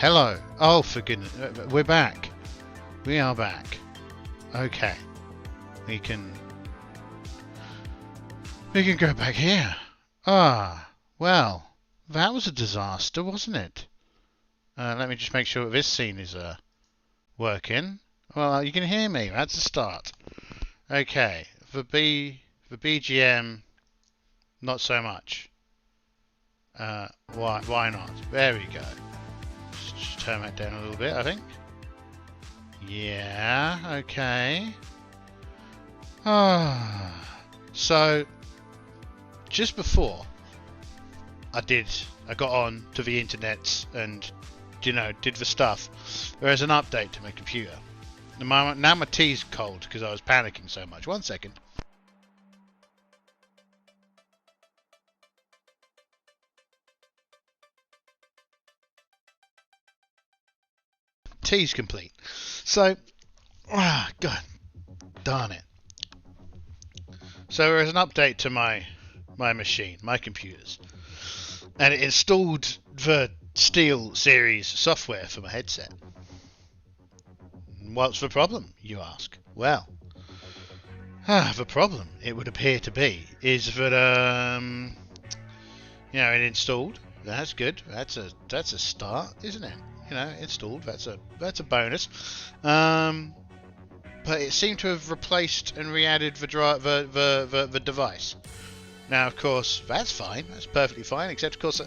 Hello. Oh, for goodness. We're back. We are back. Okay. We can go back here. Ah, well, that was a disaster, wasn't it? Let me just make sure that this scene is working. Well, you can hear me. That's a start. Okay. The BGM, not so much. Why not? There we go. Just turn that down a little bit, I think. Yeah, okay. So, just before I got on to the internet and, did the stuff, there is an update to my computer. Now my tea's cold because I was panicking so much. 1 second. Tea's complete. So, God darn it. So there is an update to my machine, my computers, and it installed the Steel Series software for my headset. What's the problem, you ask? Well, the problem, it would appear to be, is that it installed. That's good. That's a start, isn't it? Installed. That's a bonus. But it seemed to have replaced and re-added the device. Now, of course, that's fine. That's perfectly fine. Except, of course,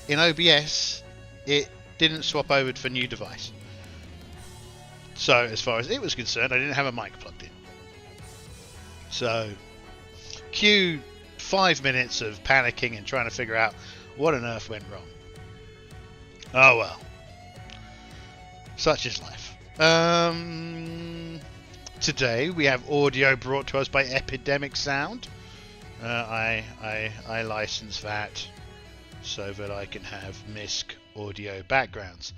in OBS, it didn't swap over to the new device. So, as far as it was concerned, I didn't have a mic plugged in. So, cue 5 minutes of panicking and trying to figure out what on earth went wrong. Oh well. Such is life. Today we have audio brought to us by Epidemic Sound. I license that so that I can have MISC audio backgrounds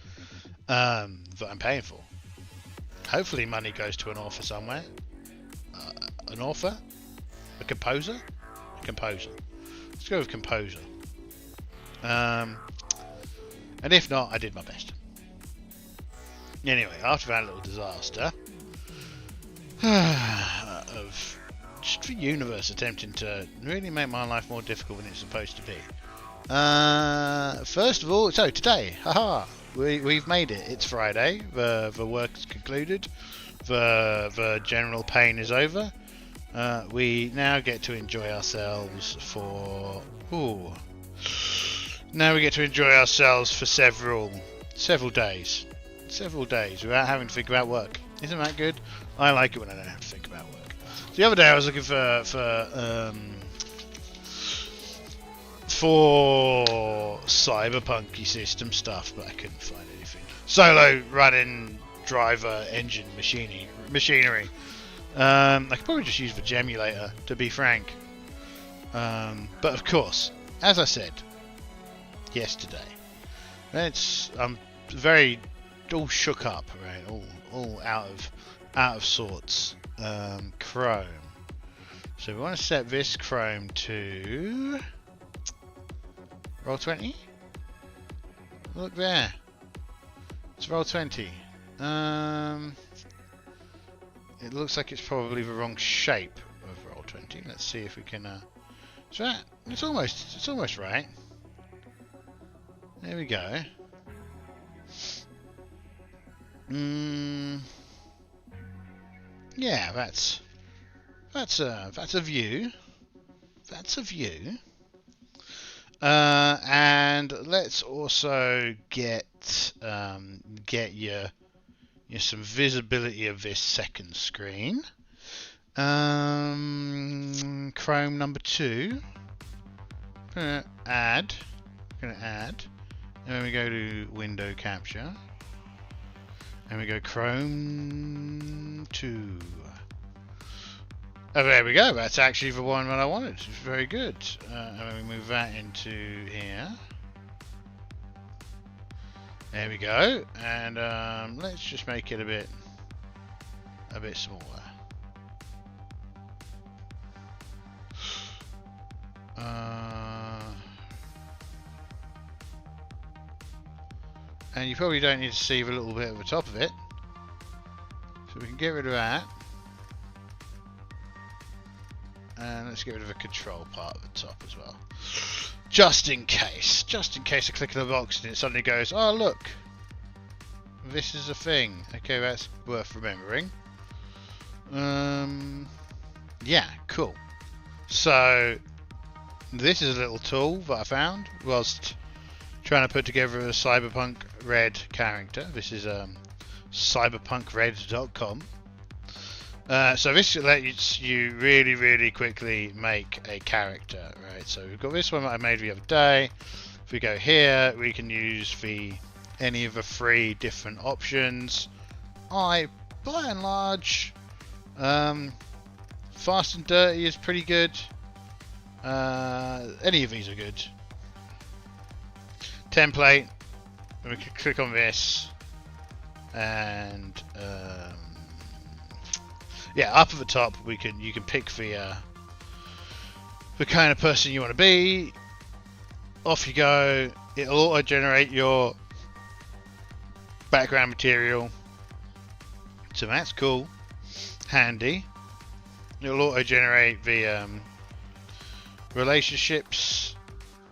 that I'm paying for. Hopefully money goes to an author somewhere. An author? A composer? A composer. Let's go with composer. And if not, I did my best. Anyway, after that little disaster of just the universe attempting to really make my life more difficult than it's supposed to be. First of all, so today, we've made it. It's Friday. The work's concluded. The general pain is over. We now get to enjoy ourselves for several days without having to think about work. Isn't that good? I like it when I don't have to think about work. The other day I was looking for cyberpunky system stuff, but I couldn't find anything. Solo running driver engine machinery. I could probably just use the Gemulator, to be frank. But of course, as I said yesterday, I'm very all shook up, right? All out of sorts. Chrome. So we want to set this Chrome to Roll20. Look there. It's Roll20. It looks like it's probably the wrong shape of Roll20. Let's see if we can. It's almost right. There we go. Yeah, that's a view. That's a view. And let's also get you some visibility of this second screen. Chrome number 2. Gonna add, and then we go to window capture, and we go Chrome 2. Oh, there we go. That's actually the one that I wanted. It's very good. And then we move that into here. There we go. And let's just make it a bit smaller. And you probably don't need to see the little bit at the top of it. So we can get rid of that. And let's get rid of the control part at the top as well. Just in case. Just in case I click on the box and it suddenly goes, oh look, this is a thing. Okay, that's worth remembering. Yeah, cool. So this is a little tool that I found whilst trying to put together a Cyberpunk Red character. This is cyberpunkred.com. So this lets you really quickly make a character, right? So we've got this one that I made the other day. If we go here, we can use any of the 3 different options. By and large, fast and dirty is pretty good. Any of these are good. Template, we can click on this, and yeah, up at the top you can pick the kind of person you want to be. Off you go. It'll auto-generate your background material, so that's cool, handy. It'll auto-generate the relationships,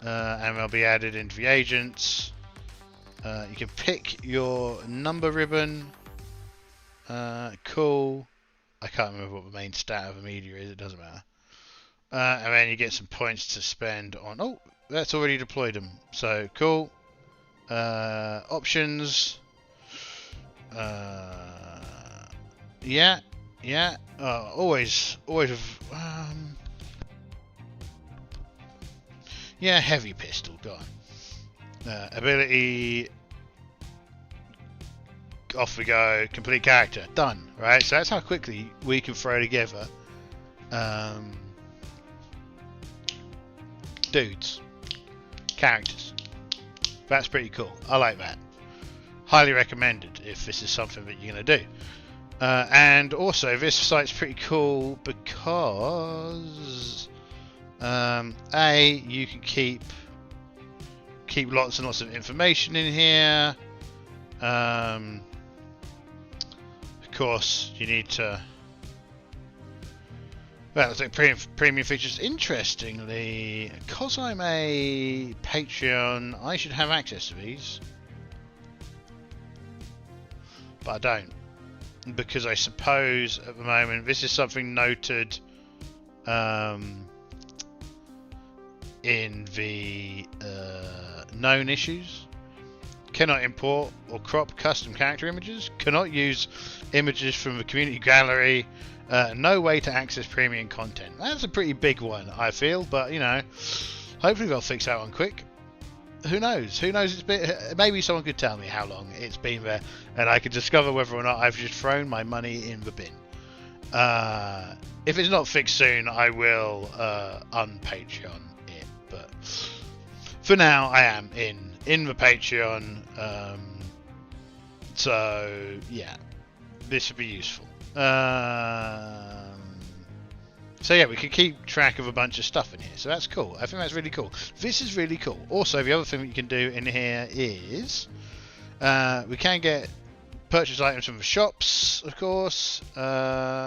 and they'll be added into the agents. You can pick your number ribbon. Cool. I can't remember what the main stat of the media is, it doesn't matter. And then you get some points to spend on... Oh, that's already deployed them. So, cool. Options. Yeah. Always... yeah, heavy pistol, go on. Ability... Off we go, complete character, done, right? So that's how quickly we can throw together dudes, characters. That's pretty cool. I like that. Highly recommended if this is something that you're going to do. And also, this site's pretty cool because you can keep lots and lots of information in here. Of course, you need to. Well, it's like premium features. Interestingly, because I'm a Patreon, I should have access to these, but I don't, because I suppose at the moment this is something noted in the known issues. Cannot import or crop custom character images. Cannot use images from the community gallery. No way to access premium content. That's a pretty big one, I feel, but you know, hopefully they'll fix that one quick. Who knows? Who knows? It's been, maybe someone could tell me how long it's been there, and I could discover whether or not I've just thrown my money in the bin. If it's not fixed soon, I will un-Patreon it. But for now, I am in the Patreon. So yeah, this would be useful. So yeah, we can keep track of a bunch of stuff in here, so that's cool. I think that's really cool. This is really cool. Also, the other thing that you can do in here is we can get purchase items from the shops, of course,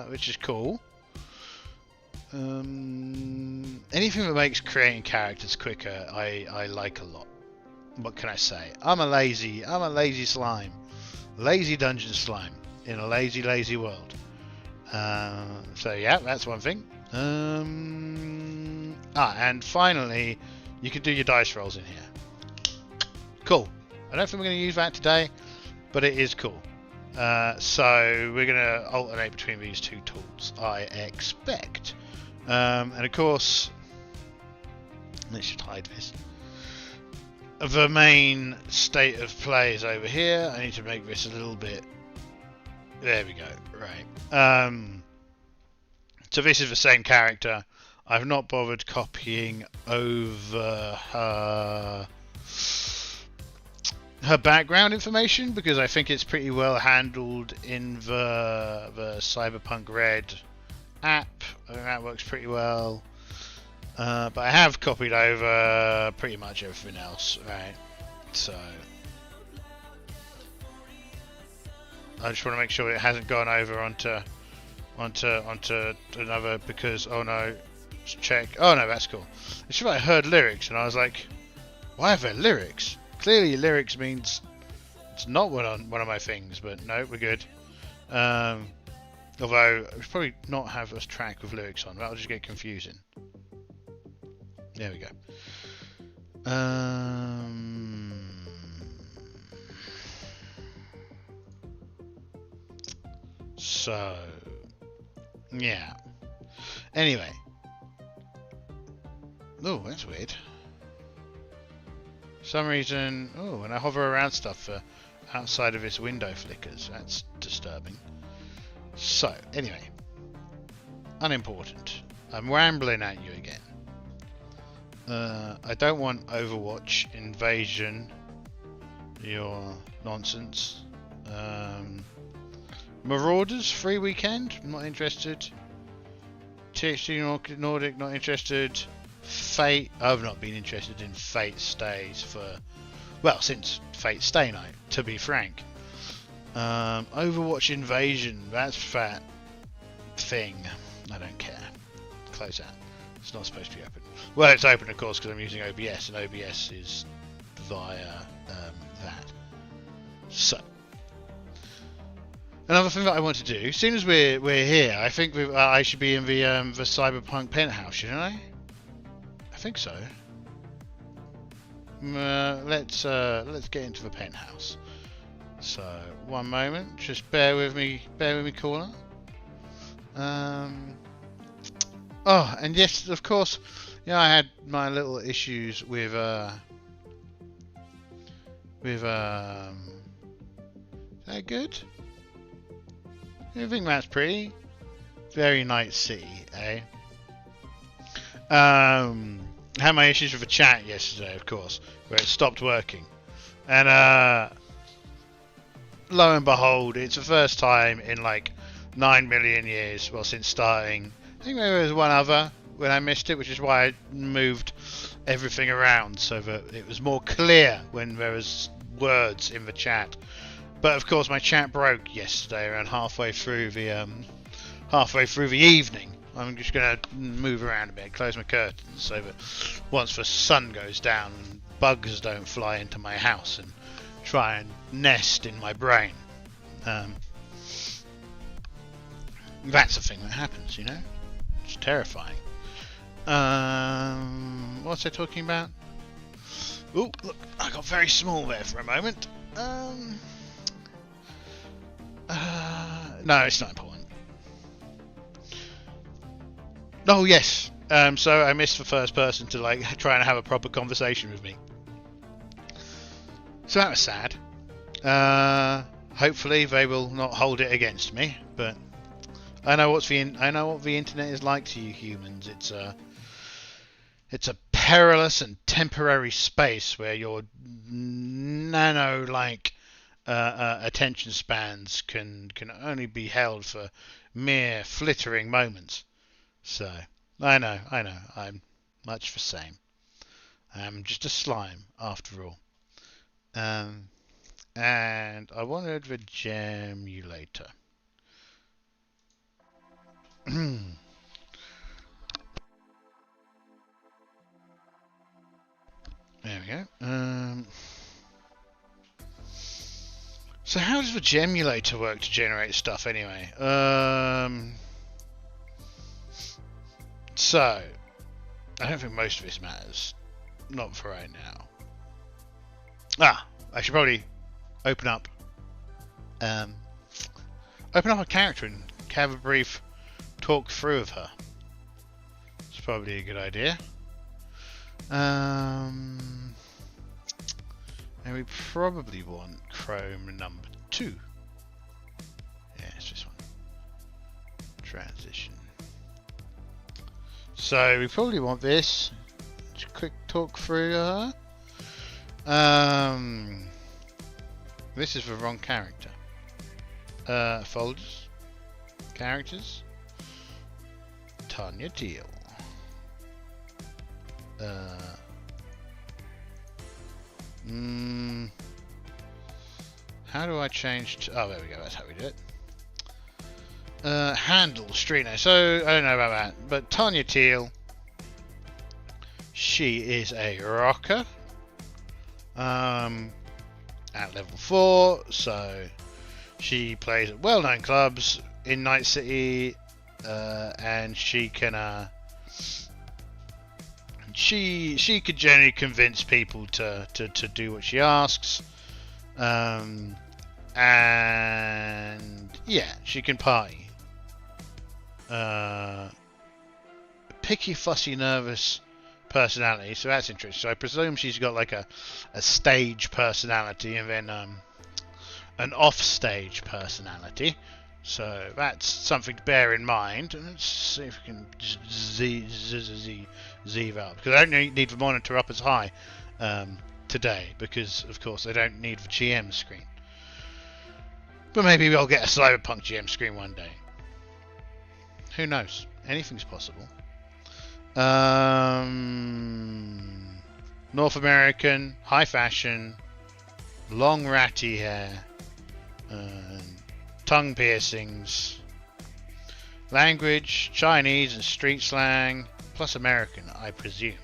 which is cool. Anything that makes creating characters quicker, I like a lot. What can I say? I'm a lazy slime, lazy dungeon slime in a lazy world. So yeah, that's one thing. And finally, you can do your dice rolls in here. Cool. I don't think we're going to use that today, but it is cool. So we're going to alternate between these two tools, I expect. And of course, let's just hide this. The main state of play is over here. I need to make this a little bit. There we go. Right. So this is the same character. I've not bothered copying over her background information because I think it's pretty well handled in the Cyberpunk Red app. I think that works pretty well. But I have copied over pretty much everything else, right? So I just want to make sure it hasn't gone over onto another, because oh no, let's check. Oh no, that's cool. It's just like I heard lyrics and I was like, why have there lyrics? Clearly lyrics means it's not one of my things, but no, we're good. Although I should probably not have a track with lyrics on, that'll just get confusing. There we go. So yeah. Anyway. Oh, that's weird. For some reason, when I hover around stuff, outside of this window flickers. That's disturbing. So, anyway. Unimportant. I'm rambling at you again. I don't want Overwatch Invasion. Your nonsense. Marauders, free weekend, not interested. THC Nordic, not interested. Fate, I've not been interested in Fate stays for, well, since Fate Stay Night, to be frank. Overwatch Invasion, that's that thing. I don't care. Close that. It's not supposed to be open. Well, it's open, of course, because I'm using OBS, and OBS is via that. So, another thing that I want to do, as soon as we're here, I think I should be in the Cyberpunk penthouse, shouldn't I? I think so. Let's get into the penthouse. So, one moment, just bear with me, caller. Oh, and yes, of course, I had my little issues with is that good? I think that's pretty. Very nice city, eh? Had my issues with the chat yesterday, of course, where it stopped working, and lo and behold, it's the first time in like 9 million years, well, since starting. I think there was one other when I missed it, which is why I moved everything around so that it was more clear when there was words in the chat. But of course, my chat broke yesterday around halfway through the evening. I'm just going to move around a bit, close my curtains, so that once the sun goes down, bugs don't fly into my house and try and nest in my brain. That's the thing that happens, It's terrifying. What's I talking about? Oh, look, I got very small there for a moment. No, it's not important. Oh, yes. So I missed the first person to try and have a proper conversation with me. So that was sad. Hopefully they will not hold it against me, but I know what the internet is like to you humans. It's a perilous and temporary space where your nano-like attention spans can only be held for mere flittering moments. So I know, I'm much the same. I'm just a slime after all. And I wanted the gemulator. There we go. So how does the gemulator work to generate stuff anyway? So I don't think most of this matters. Not for right now. I should probably open up a character and have a brief talk through of her. It's probably a good idea. And we probably want Chrome number 2. Yeah, it's this one. Transition. So we probably want this. Just a quick talk through her. This is the wrong character. Folders. Characters. Tanya Teal. How do I change? Oh, there we go. That's how we do it. Handle street name. So I don't know about that, but Tanya Teal. She is a rocker. At level 4, so she plays at well-known clubs in Night City, and she can she could generally convince people to do what she asks, and yeah, she can party. Picky, fussy, nervous personality, so that's interesting. So I presume she's got like a stage personality and then an off-stage personality. So that's something to bear in mind. And let's see if we can zeeve up, because I don't need the monitor up as high today, because of course I don't need the GM screen. But maybe we'll get a Cyberpunk GM screen one day. Who knows? Anything's possible. North American, high fashion, long ratty hair, tongue piercings, language, Chinese and street slang, plus American, I presume.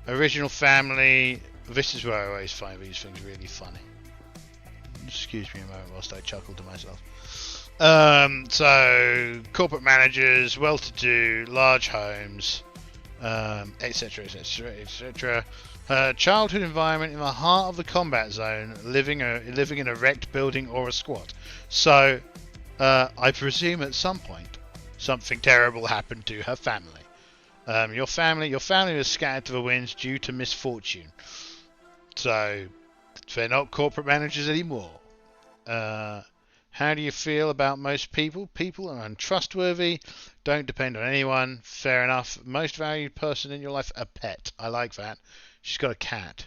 Original family, this is where I always find these things really funny. Excuse me a moment whilst I chuckle to myself. So corporate managers, well-to-do, large homes, etc., etc., etc. Childhood environment in the heart of the combat zone, living in a wrecked building or a squat. So I presume at some point something terrible happened to her family. Your family was scattered to the winds due to misfortune. So they're not corporate managers anymore. How do you feel about most people? People are untrustworthy, don't depend on anyone. Fair enough. Most valued person in your life? A pet. I like that. She's got a cat.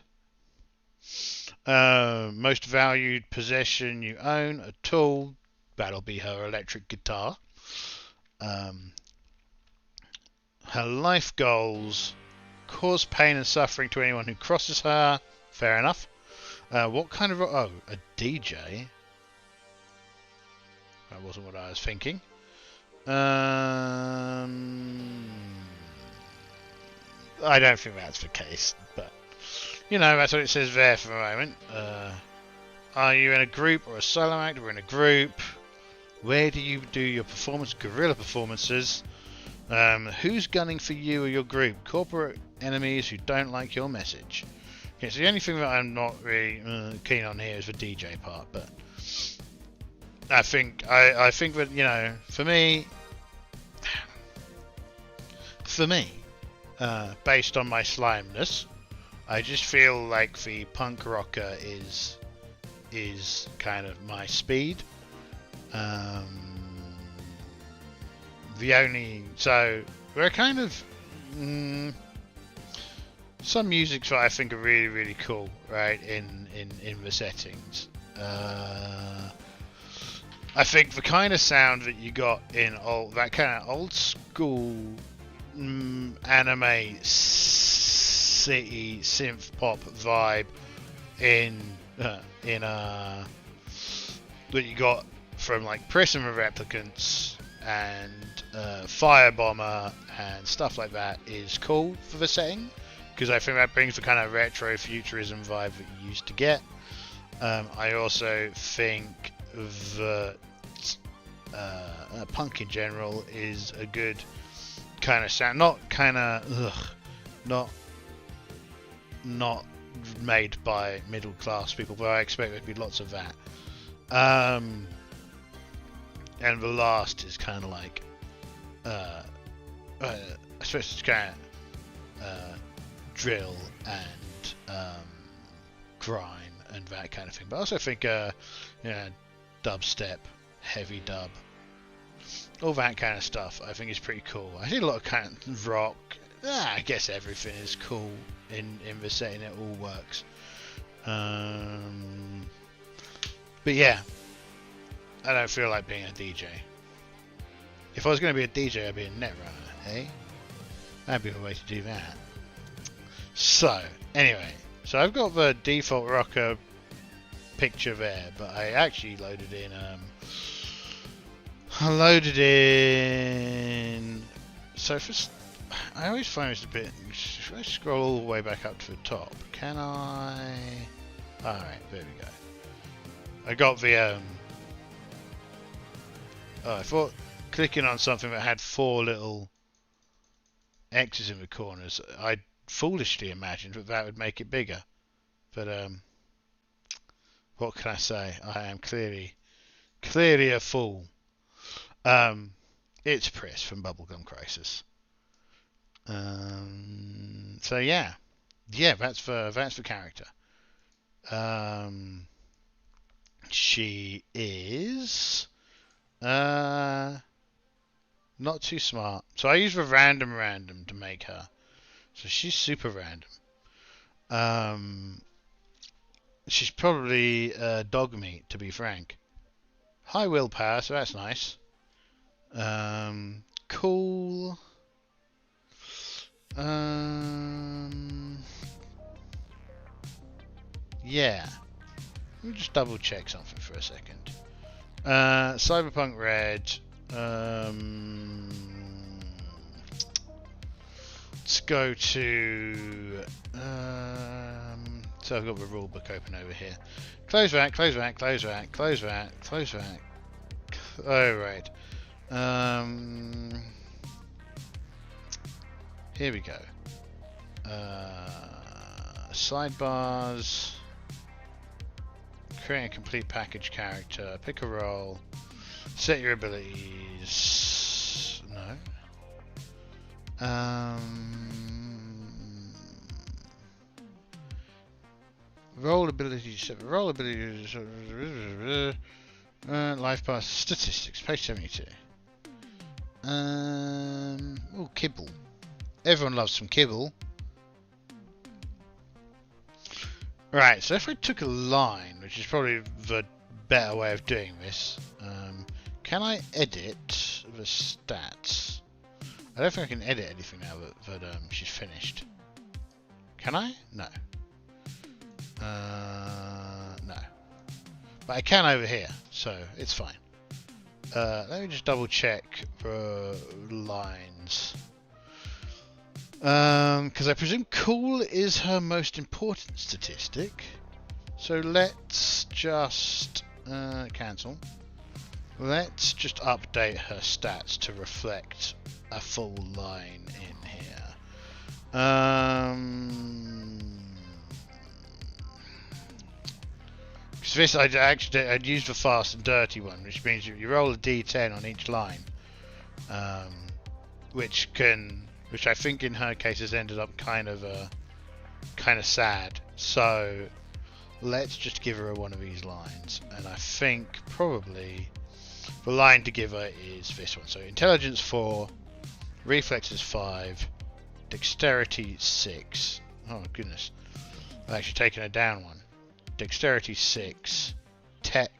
Most valued possession you own? A tool. That'll be her electric guitar. Her life goals: cause pain and suffering to anyone who crosses her. Fair enough. What kind of... Oh, a DJ. That wasn't what I was thinking. I don't think that's the case, but you know, that's what it says there for the moment. Are you in a group or a solo act? We're in a group. Where do you do your performance? Guerrilla performances. Who's gunning for you or your group? Corporate enemies who don't like your message. Okay, so the only thing that I'm not really keen on here is the DJ part, but I think that, you know, for me, based on my slimeness, I just feel like the punk rocker is kind of my speed. So we're kind of some music that I think are really, really cool, right, in the settings. I think the kind of sound that you got in that kind of old school anime city synth pop vibe that you got from like Prison of Replicants and Firebomber and stuff like that is cool for the setting, because I think that brings the kind of retro futurism vibe that you used to get. I also think that punk in general is a good kind of sound, not made by middle class people, but I expect there to be lots of that. And the last is kind of like I suppose it's kind of drill and grime and that kind of thing, but I also think dubstep, heavy dub, all that kind of stuff I think is pretty cool. I think a lot of kind of rock, I guess everything is cool in the setting, it all works. But yeah, I don't feel like being a DJ. If I was going to be a DJ, I'd be a netrunner, hey? That'd be the way to do that. So, anyway, so I've got the default rocker picture there, but I actually loaded in. I loaded in. So I always find it's a bit. Should I scroll all the way back up to the top? Can I? All right, there we go. I got the. Oh, I thought clicking on something that had 4 little X's in the corners, I foolishly imagined that would make it bigger. But what can I say? I am clearly a fool. It's Pris from Bubblegum Crisis. So yeah, that's the character. She is not too smart. So I use the random to make her. So she's super random. She's probably dog meat, to be frank. High willpower, so that's nice. Cool. Yeah. Let me just double check something for a second. Cyberpunk Red. Let's go to. So I've got the rulebook open over here. Close that. Oh right. Here we go. Sidebars. Create a complete package character. Pick a role. Set your abilities. No. Role abilities. Role abilities. Life path statistics. Page 72. Oh, kibble. Everyone loves some kibble. Right, so if I took a line, which is probably the better way of doing this, can I edit the stats? I don't think I can edit anything now that she's finished. Can I? No. No. But I can over here, so it's fine. Let me just double check the lines. Because I presume cool is her most important statistic. So let's just cancel. Let's just update her stats to reflect a full line in here. Because this I'd use the fast and dirty one, which means you roll a d10 on each line, which I think in her case has ended up kind of sad. So let's just give her one of these lines, and I think probably the line to give her is this one. So intelligence 4, reflexes 5, dexterity 6. Oh goodness, I've actually taken her down one. Dexterity 6, tech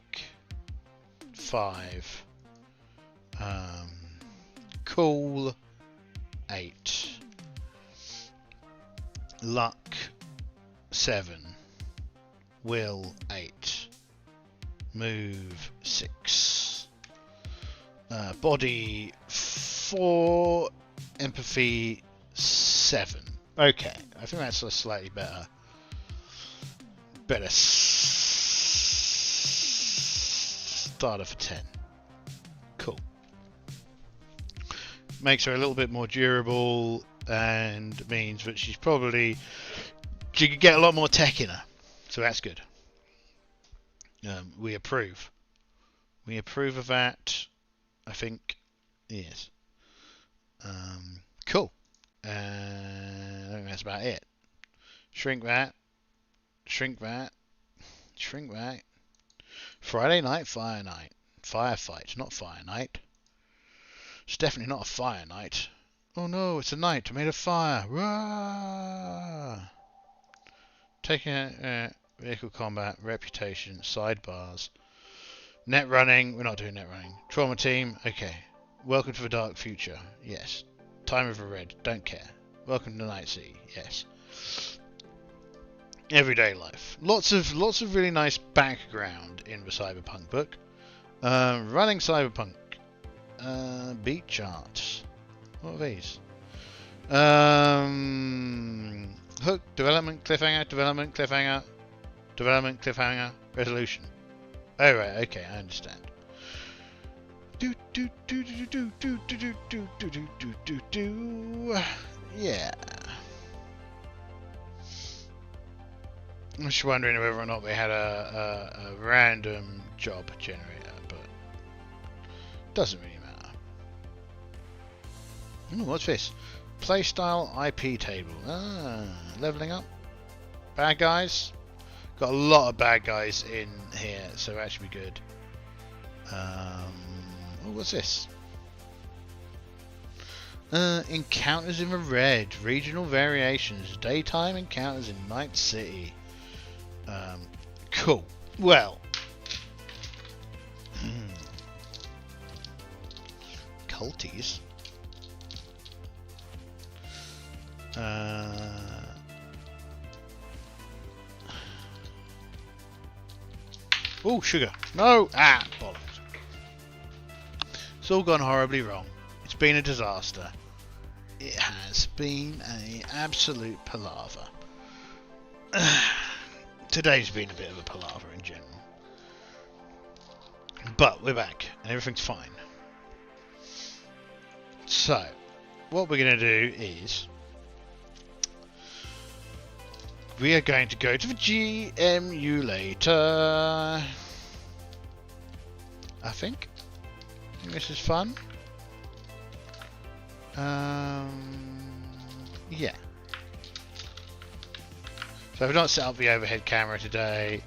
5, cool 8, luck 7, will 8, move 6, body 4, empathy 7. Okay, I think that's a slightly better starter for 10. Cool. Makes her a little bit more durable and means that she could get a lot more tech in her. So that's good. We approve. We approve of that. I think yes. Cool. I think that's about it. Shrink that. Friday night, fire night. Firefight, not fire night. It's definitely not a fire night. Oh no, it's a night made of fire. Rah! Taking vehicle combat, reputation, sidebars. Net running, we're not doing net running. Trauma team, okay. Welcome to the dark future, yes. Time of the red, don't care. Welcome to Night Sea, yes. everyday life. Lots of really nice background in the Cyberpunk book. Running Cyberpunk. Beat charts. What are these? Hook, development, cliffhanger, resolution. Oh right, okay, I understand. Yeah. I'm just wondering whether or not they had a random job generator, but doesn't really matter. What's this? Playstyle IP table. Leveling up. Bad guys. Got a lot of bad guys in here, so that should be good. What's this? Encounters in the red. Regional variations. Daytime encounters in Night City. Cool. Well. Culties. Oh, sugar. No! Ah, bollocks. It's all gone horribly wrong. It's been a disaster. It has been an absolute palaver. Today's been a bit of a palaver in general. But we're back, and everything's fine. So, what we're going to do is we are going to go to the GMulator. I think this is fun. Yeah. So I've not set up the overhead camera today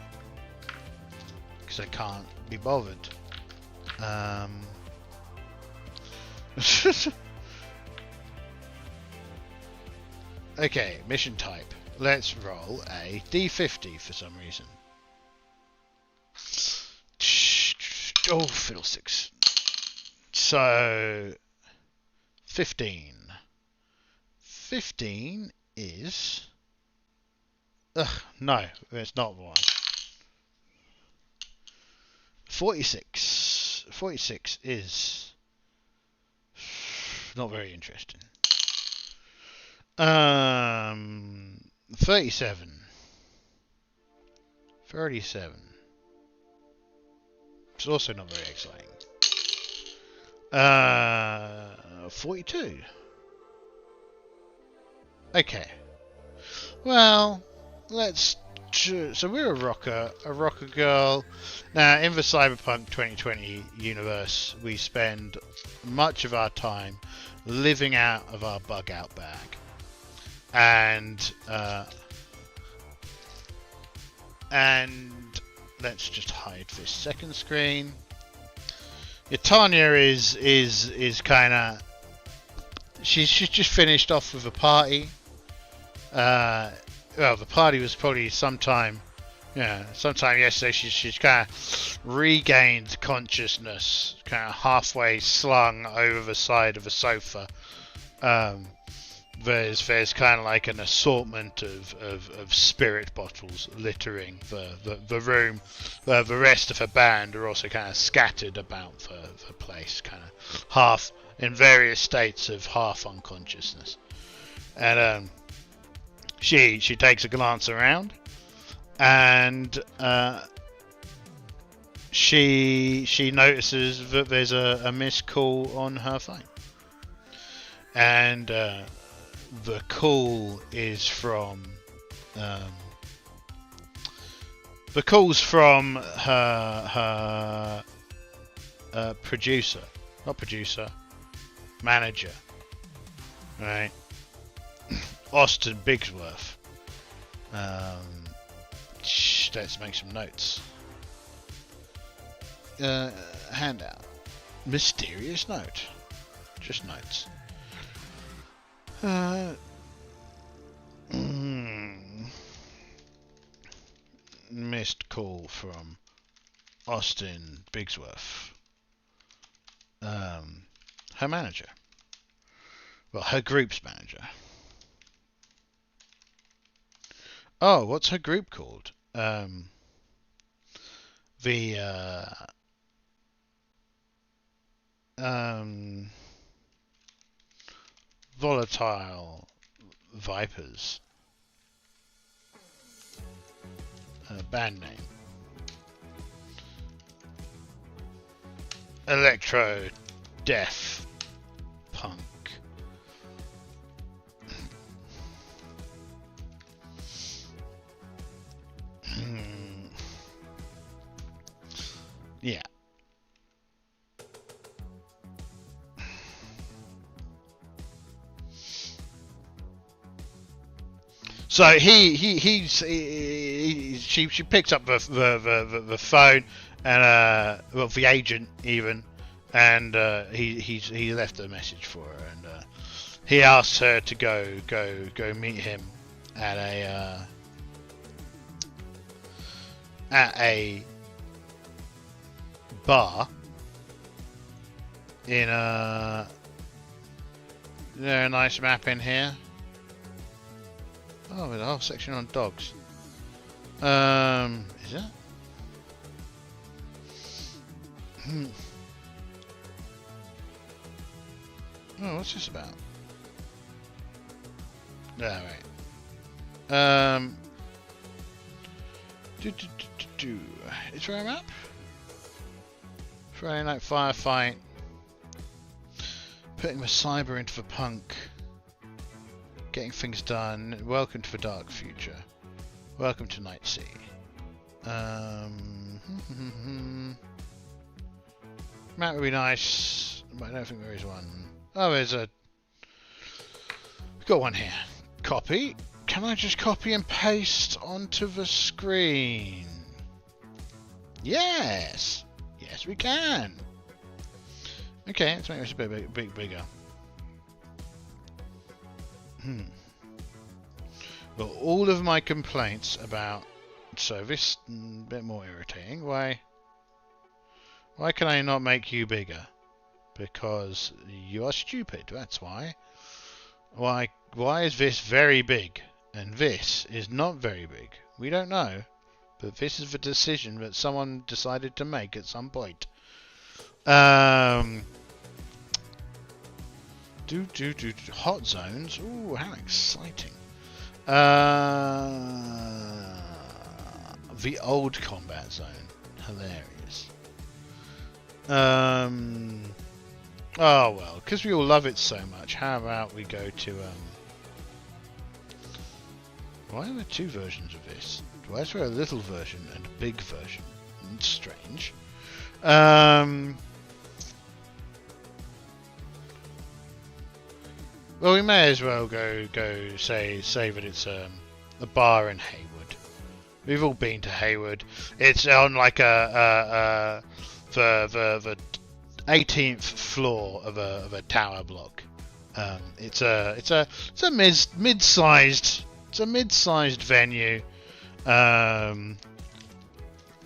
because I can't be bothered. Okay, mission type. Let's roll a D50 for some reason. Oh, fiddlesticks. So, 15. 15 is... Ugh, no, it's not one. 46. 46 is... not very interesting. 37. 37. It's also not very exciting. 42. Okay. Well, let's... So we're a rocker girl. Now, in the Cyberpunk 2020 universe, we spend much of our time living out of our bug-out bag. And let's just hide this second screen. Yeah, Tanya is kind of... She's just finished off with a party. Well, the party was probably sometime yesterday. She's kind of regained consciousness, kind of halfway slung over the side of a sofa. There's kind of like an assortment of spirit bottles littering the room. The rest of her band are also kind of scattered about the place, kind of half in various states of half unconsciousness. And she takes a glance around, and she notices that there's a missed call on her phone, and the call is from her manager, right? Austin Bigsworth. Let's make some notes. Handout. Mysterious note. Just notes. Missed call from Austin Bigsworth. Her manager. Well, her group's manager. Oh, what's her group called? The Volatile Vipers. Band name. Electro Death Punk. Yeah. So she picks up the phone and well, the agent even, and he left a message for her, and he asks her to go meet him at a bar in a. Is there a nice map in here? Oh, there's a whole section on dogs. Is that? Oh, what's this about? Oh, right. Is there a map? Friday night firefight. Putting the cyber into the punk. Getting things done. Welcome to the dark future. Welcome to Night Sea. Map would be nice, but I don't think there is one. Oh, there's a. We've got one here. Copy. Can I just copy and paste onto the screen? Yes. Yes, we can. Okay, let's make this a bit bigger. Well, all of my complaints about service, a bit more irritating. Why can I not make you bigger? Because you are stupid, that's why. Why is this very big and this is not very big? We don't know, but this is the decision that someone decided to make at some point. Hot zones. Ooh, how exciting. The old combat zone. Hilarious. Oh well, because we all love it so much, how about we go to why are there two versions of this? Why is there a little version and a big version? It's strange. Well, we may as well go say that it's a bar in Hayward. We've all been to Hayward. It's on like the 18th floor of a tower block. It's a mid-sized venue.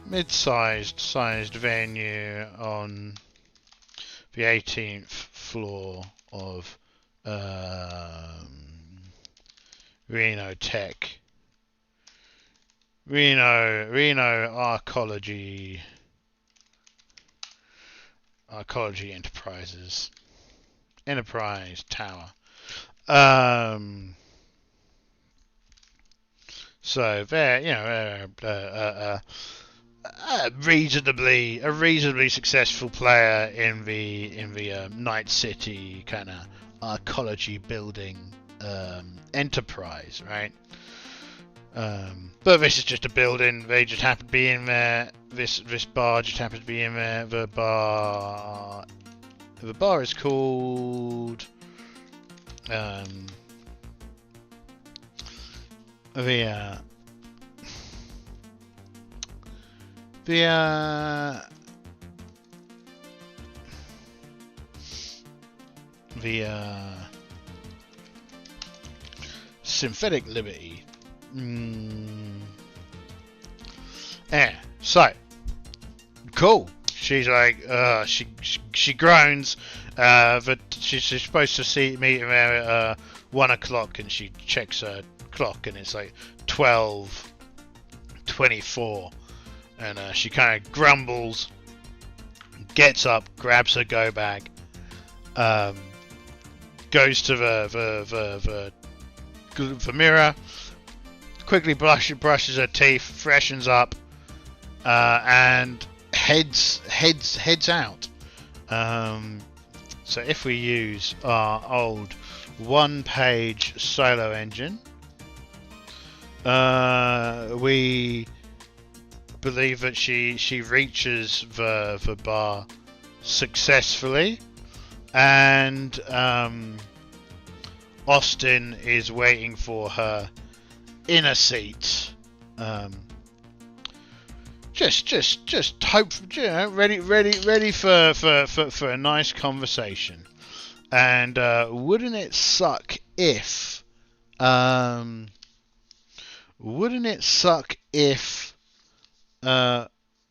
Mid-sized venue on the 18th floor of Reno Tech, Reno Arcology Enterprise Tower. So there, a reasonably successful player in the Night City kind of arcology building enterprise, right? But this is just a building. They just happen to be in there. This bar just happens to be in there. The bar is called the Synthetic Liberty. Yeah, so cool. She's like, she groans. That she's supposed to meet him there at 1 o'clock, and she checks her clock, and it's like 12:24, and she kind of grumbles, gets up, grabs her go bag, goes to the mirror, quickly brushes her teeth, freshens up, and heads out. So if we use our old one-page solo engine, we believe that she reaches the bar successfully, and Austin is waiting for her in a seat. Just hope, ready for a nice conversation. And wouldn't it suck if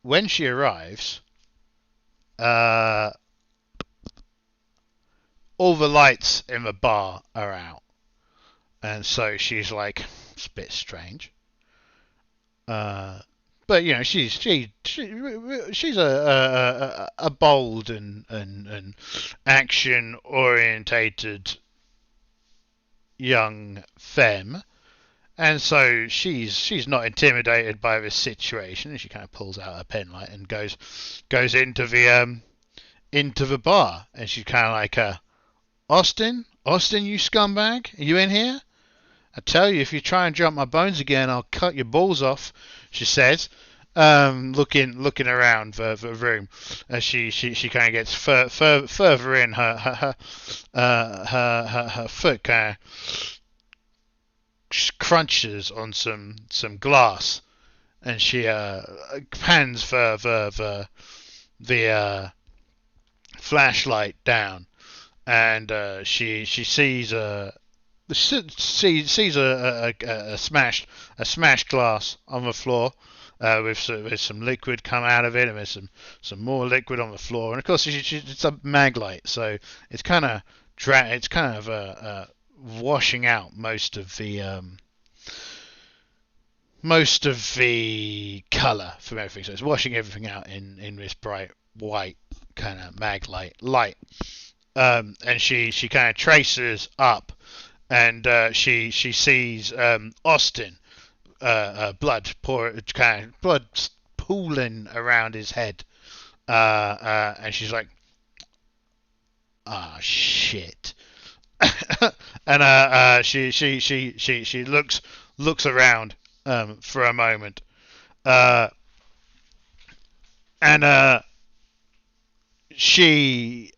when she arrives, all the lights in the bar are out, and so she's like, it's a bit strange. But you know, she's a bold and action orientated young femme, and so she's not intimidated by this situation, and she kind of pulls out her pen light and goes into the bar, and she's kind of like, Austin, you scumbag, are you in here? I tell you, if you try and jump my bones again, I'll cut your balls off, she says, looking around the room as she kind of gets further in. Her foot kind of crunches on some glass, and she pans the flashlight down, and she sees a smashed glass on the floor, with some liquid come out of it, and there's some more liquid on the floor, and of course it's a mag light, so it's kind of washing out most of the colour from everything. So it's washing everything out in this bright white kind of mag light. And she kind of traces up, and she sees Austin, blood pooling around his head, and she's like, shit. And she looks around for a moment, and she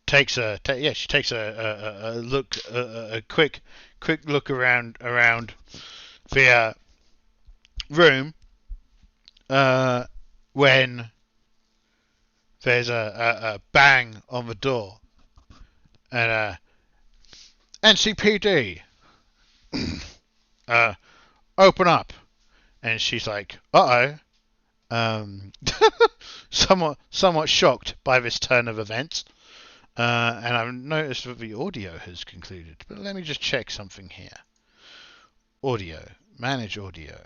takes a quick look around the room, when there's a bang on the door, and NCPD, open up, and she's like, somewhat shocked by this turn of events, and I've noticed that the audio has concluded, but let me just check something here. Audio, manage audio,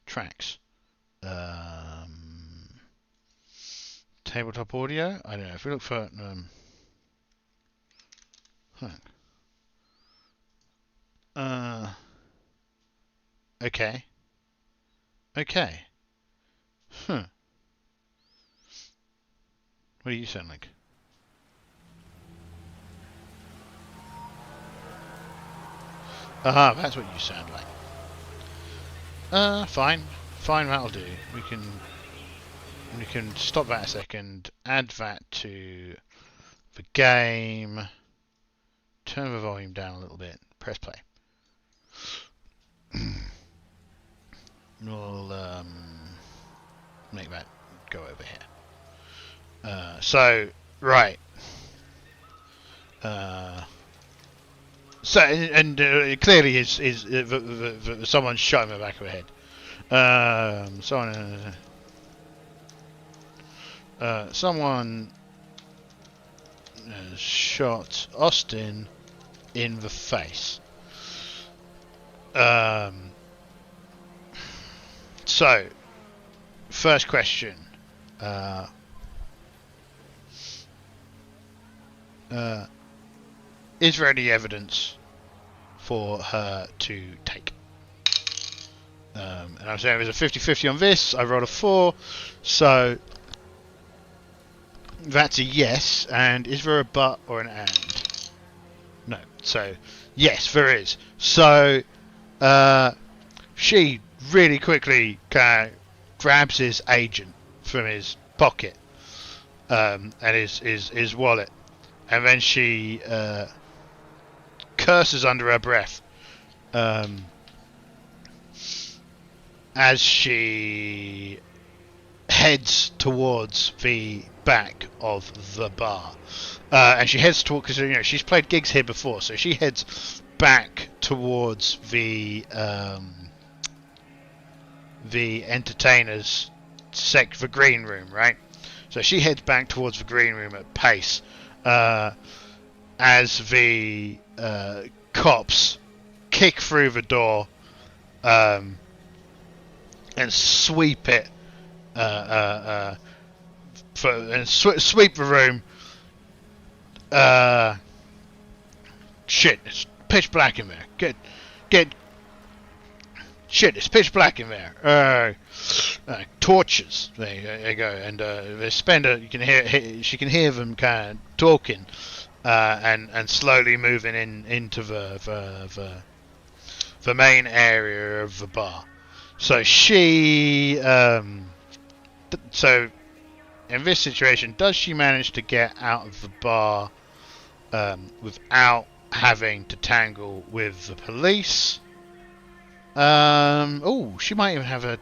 tracks, tabletop audio. I don't know if we look for okay. What do you sound like? That's what you sound like. Fine, that'll do. We can stop that a second, add that to the game, turn the volume down a little bit, press play. We'll make that go over here. So right. So and clearly is someone's shot in the back of the head. Someone. Someone shot Austin in the face. So, first question. Is there any evidence for her to take? And I'm saying it was a 50-50 on this. I rolled a 4. So, that's a yes. And is there a but or an and? No. So, yes, there is. So, she really quickly grabs his agent from his pocket and his wallet, and then she curses under her breath as she heads towards the back of the bar, and she heads towards, because she's played gigs here before, so she heads back towards the entertainers the green room, right? So she heads back towards the green room at pace, as the cops kick through the door and sweep it, sweep the room. Shit, it's pitch black in there. Get. Shit, it's pitch black in there. Torches. There you go. And they spend you can hear. She can hear them kind of talking, and slowly moving into the main area of the bar. So she. So in this situation, does she manage to get out of the bar without having to tangle with the police? She might even have a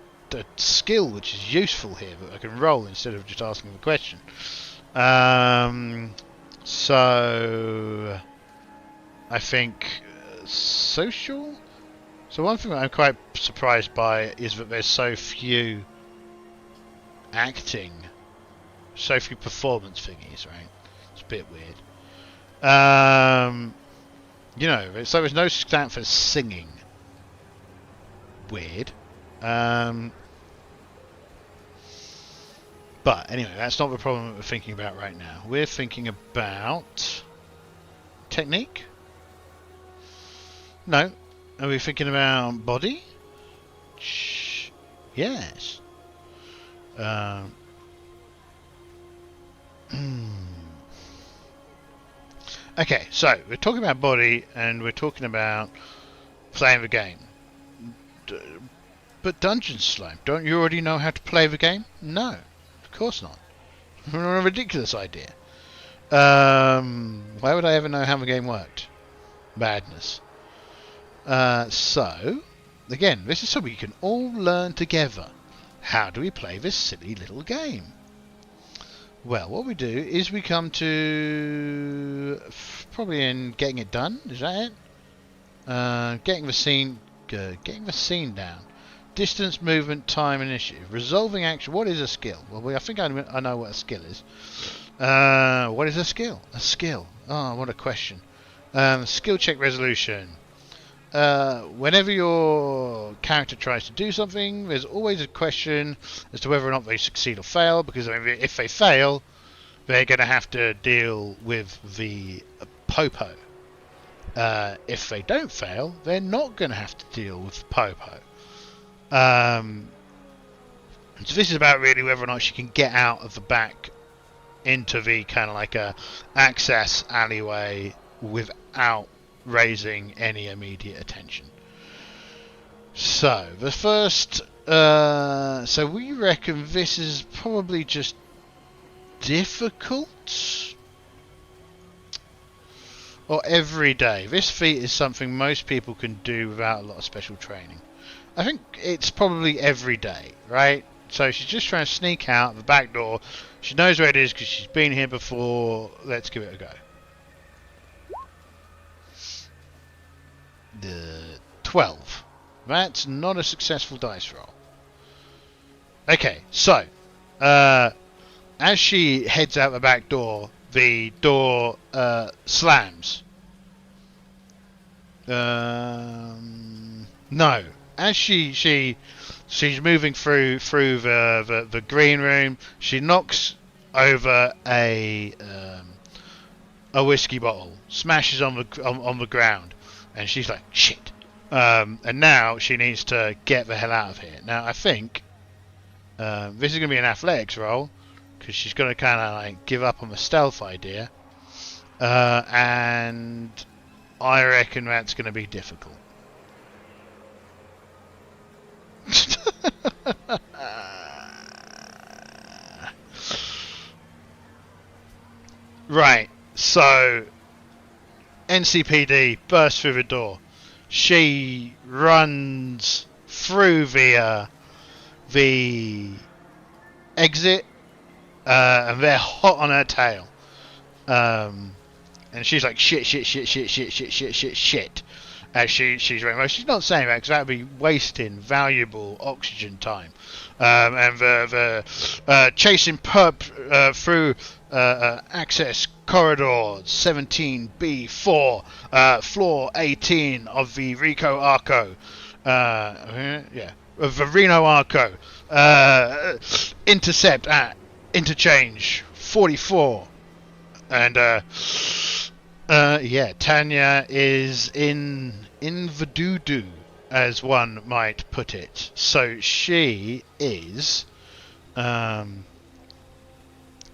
skill which is useful here that I can roll instead of just asking the question. So I think social. So one thing that I'm quite surprised by is that there's so few performance thingies, right? It's a bit weird. So there's no stat for singing. Weird. But anyway, that's not the problem that we're thinking about right now. We're thinking about technique? No. Are we thinking about body? Yes. Okay, so we're talking about body and we're talking about playing the game. But Dungeon Slime, don't you already know how to play the game? No, of course not. What a ridiculous idea. Why would I ever know how the game worked? Madness. So, again, this is something you can all learn together. How do we play this silly little game? Well, what we do is we come to probably in getting it done. Is that it? Getting the scene down. Distance, movement, time, initiative. Resolving action. What is a skill? Well, I think I know what a skill is. What is a skill? A skill. Oh, what a question. Skill check resolution. Whenever your character tries to do something, there's always a question as to whether or not they succeed or fail, because if they fail, they're going to have to deal with the popo. If they don't fail, they're not going to have to deal with the popo. So this is about really whether or not she can get out of the back into the kind of like a access alleyway without raising any immediate attention. So the first, so we reckon this is probably just difficult or everyday. This feat is something most people can do without a lot of special training. I think it's probably everyday, right? So she's just trying to sneak out the back door. She knows where it is because she's been here before. Let's give it a go. The 12. That's not a successful dice roll. Okay, so As she heads out the back door, the door slams. No. As she's moving through the green room, she knocks over a whiskey bottle, smashes on the ground, and she's like, shit. And now she needs to get the hell out of here. Now I think this is going to be an athletics roll, because she's going to kind of like give up on the stealth idea, and I reckon that's going to be difficult. Right, so NCPD bursts through the door. She runs through the exit, and they're hot on her tail. And she's like, shit. As she's running. Well, she's not saying that because that would be wasting valuable oxygen time. And the chasing pup through access corridor 17B4, floor 18 of the Rico Arco. Of the Reno Arco. Intercept at interchange 44. And Tanya is in the doo-doo, as one might put it. So she is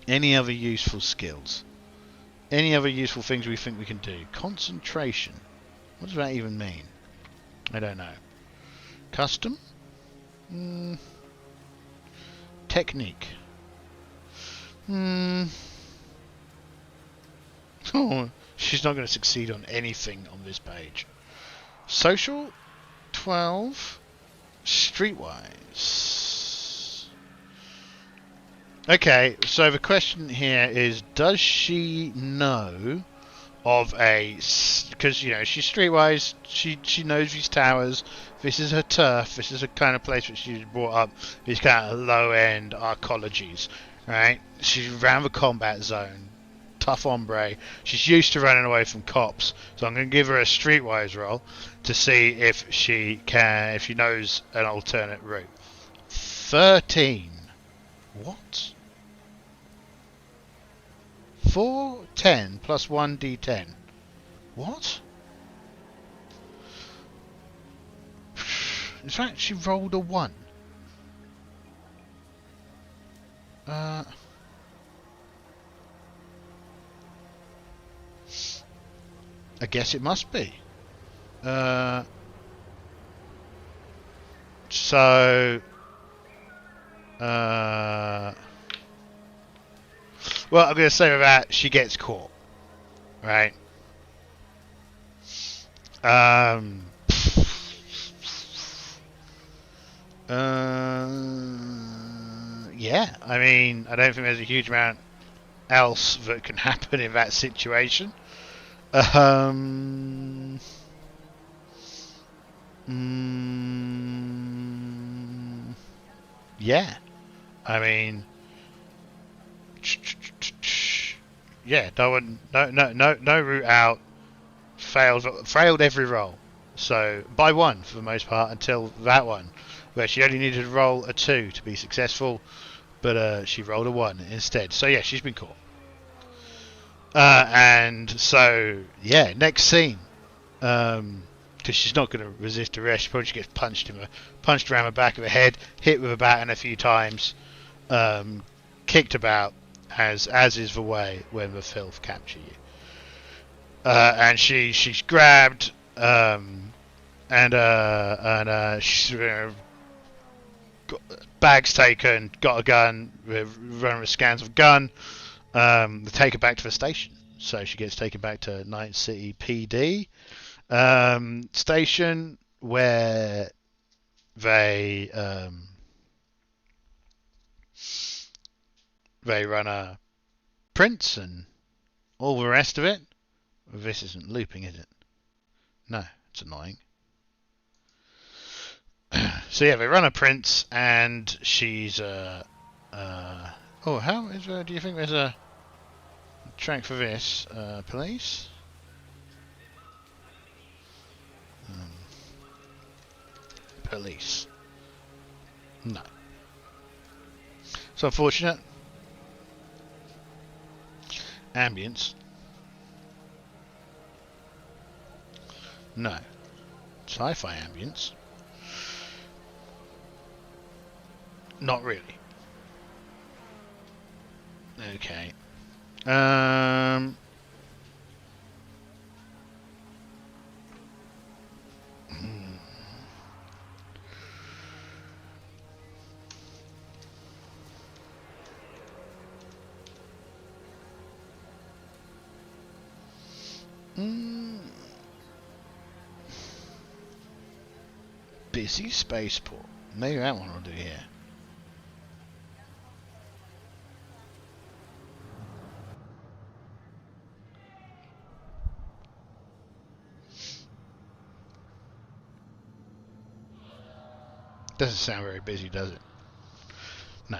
any other useful skills? Any other useful things we think we can do? Concentration. What does that even mean? I don't know. Custom? Technique. Oh, she's not going to succeed on anything on this page. Social, 12. Streetwise. Okay, so the question here is, does she know of a... Because, you know, she's streetwise, she knows these towers, this is her turf, this is the kind of place that she's brought up, these kind of low-end arcologies, right? She's around the combat zone. Tough hombre. She's used to running away from cops, so I'm going to give her a streetwise roll to see if she knows an alternate route. 13. What? 4, 10 plus 1 d10. What? In fact, she rolled a 1. I guess it must be. Well, I'm going to say with that, she gets caught. Right? Yeah, I mean, I don't think there's a huge amount else that can happen in that situation. Yeah, I mean, yeah, no route out. Failed every roll. So by 1 for the most part until that one, where she only needed to roll a 2 to be successful, but she rolled a 1 instead. So yeah, she's been caught. And so yeah, next scene, because she's not going to resist arrest. She probably gets punched around the back of the head, hit with a baton a few times, kicked about, as is the way when the filth capture you. And she's grabbed, and she's got bags taken, got a gun, running with scans of gun. They take her back to the station, so she gets taken back to Night City PD station, where they run a prints and all the rest of it. This isn't looping, is it? No, it's annoying. So yeah, they run a prints, and she's Oh, how is do you think there's a track for this? Police? Um, police. No. It's unfortunate. Ambience. No. Sci-fi ambience. Not really. Okay. Hmm. Mm. Busy spaceport. Maybe that one will do here. Doesn't sound very busy, does it? No.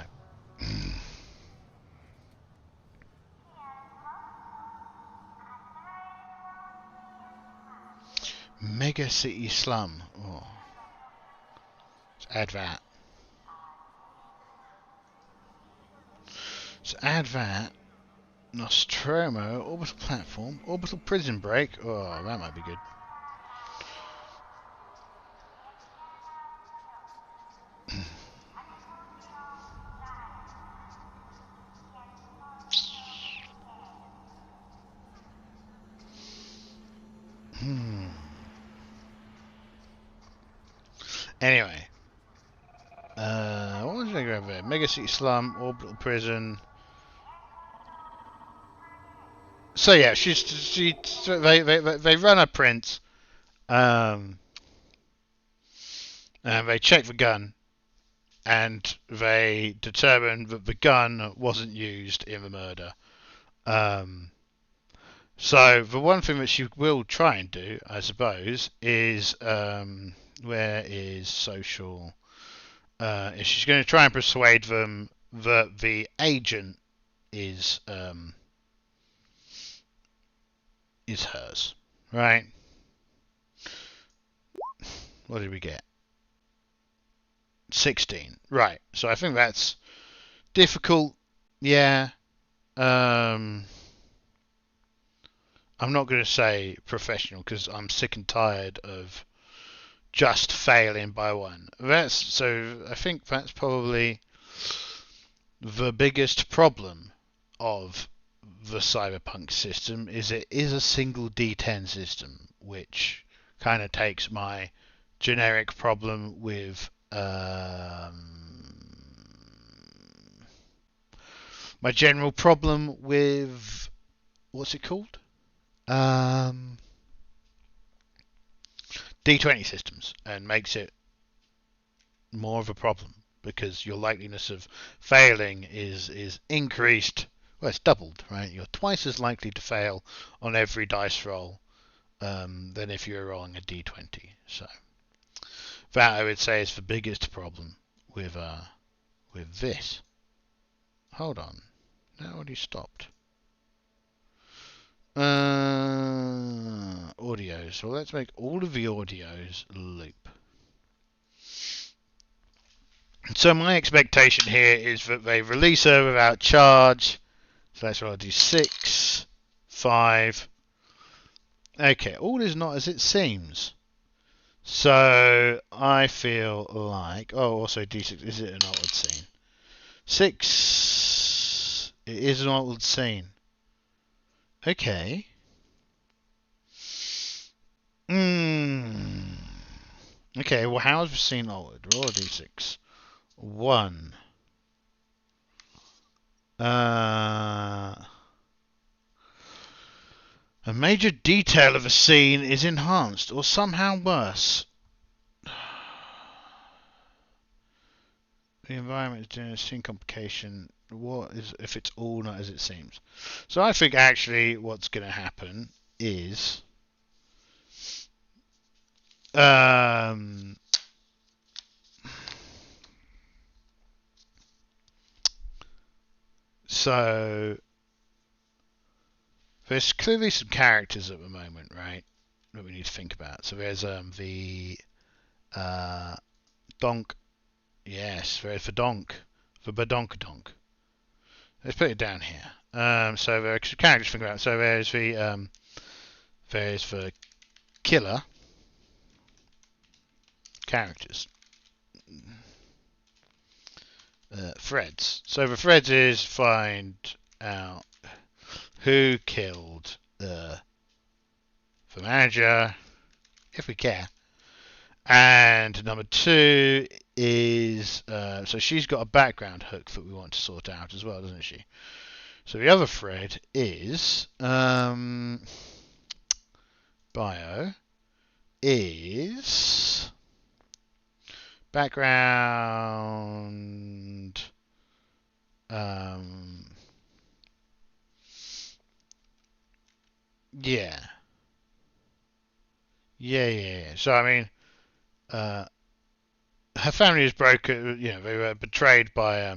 Mega city slum. Oh. Let's add that. So add that. Nostromo, orbital platform, orbital prison break. Oh, that might be good. Anyway, what was I grab there? Mega city slum, orbital prison. So yeah, they run a print, and they check the gun, and they determine that the gun wasn't used in the murder. So the one thing that she will try and do, I suppose, is where is social? Is she's going to try and persuade them that the agent is hers, right? What did we get? 16. Right. So I think that's difficult. Yeah. Um, I'm not going to say professional because I'm sick and tired of just failing by one. I think that's probably the biggest problem of the Cyberpunk system is it is a single D10 system, which kind of takes my generic problem with my general problem with what's it called? Um, D20 systems and makes it more of a problem because your likeliness of failing is increased. Well, it's doubled, right? You're twice as likely to fail on every dice roll than if you were rolling a d20. So that I would say is the biggest problem with this. Hold on, that already stopped. Audio. So let's make all of the audios loop. So my expectation here is that they release her without charge. So let's roll a d6, 5. Okay, all is not as it seems. So I feel like, oh, also d6. Is it an altered scene? 6. It is an altered scene. Okay. Okay, well, how is the scene altered? Roll a d6. 1. A major detail of a scene is enhanced, or somehow worse. The environment is doing a scene complication. What is if it's all not as it seems? So I think actually what's going to happen is um, So there's clearly some characters at the moment, right? That we need to think about. So there's the Donk. Yes, there's the Donk, the Badonkadonk. Let's put it down here. So there are characters to think about. So there's the killer characters. Threads. So the threads is find out who killed the manager, if we care. And number 2 is so she's got a background hook that we want to sort out as well, doesn't she? So the other thread is bio is background yeah. So I mean her family is broken, they were betrayed by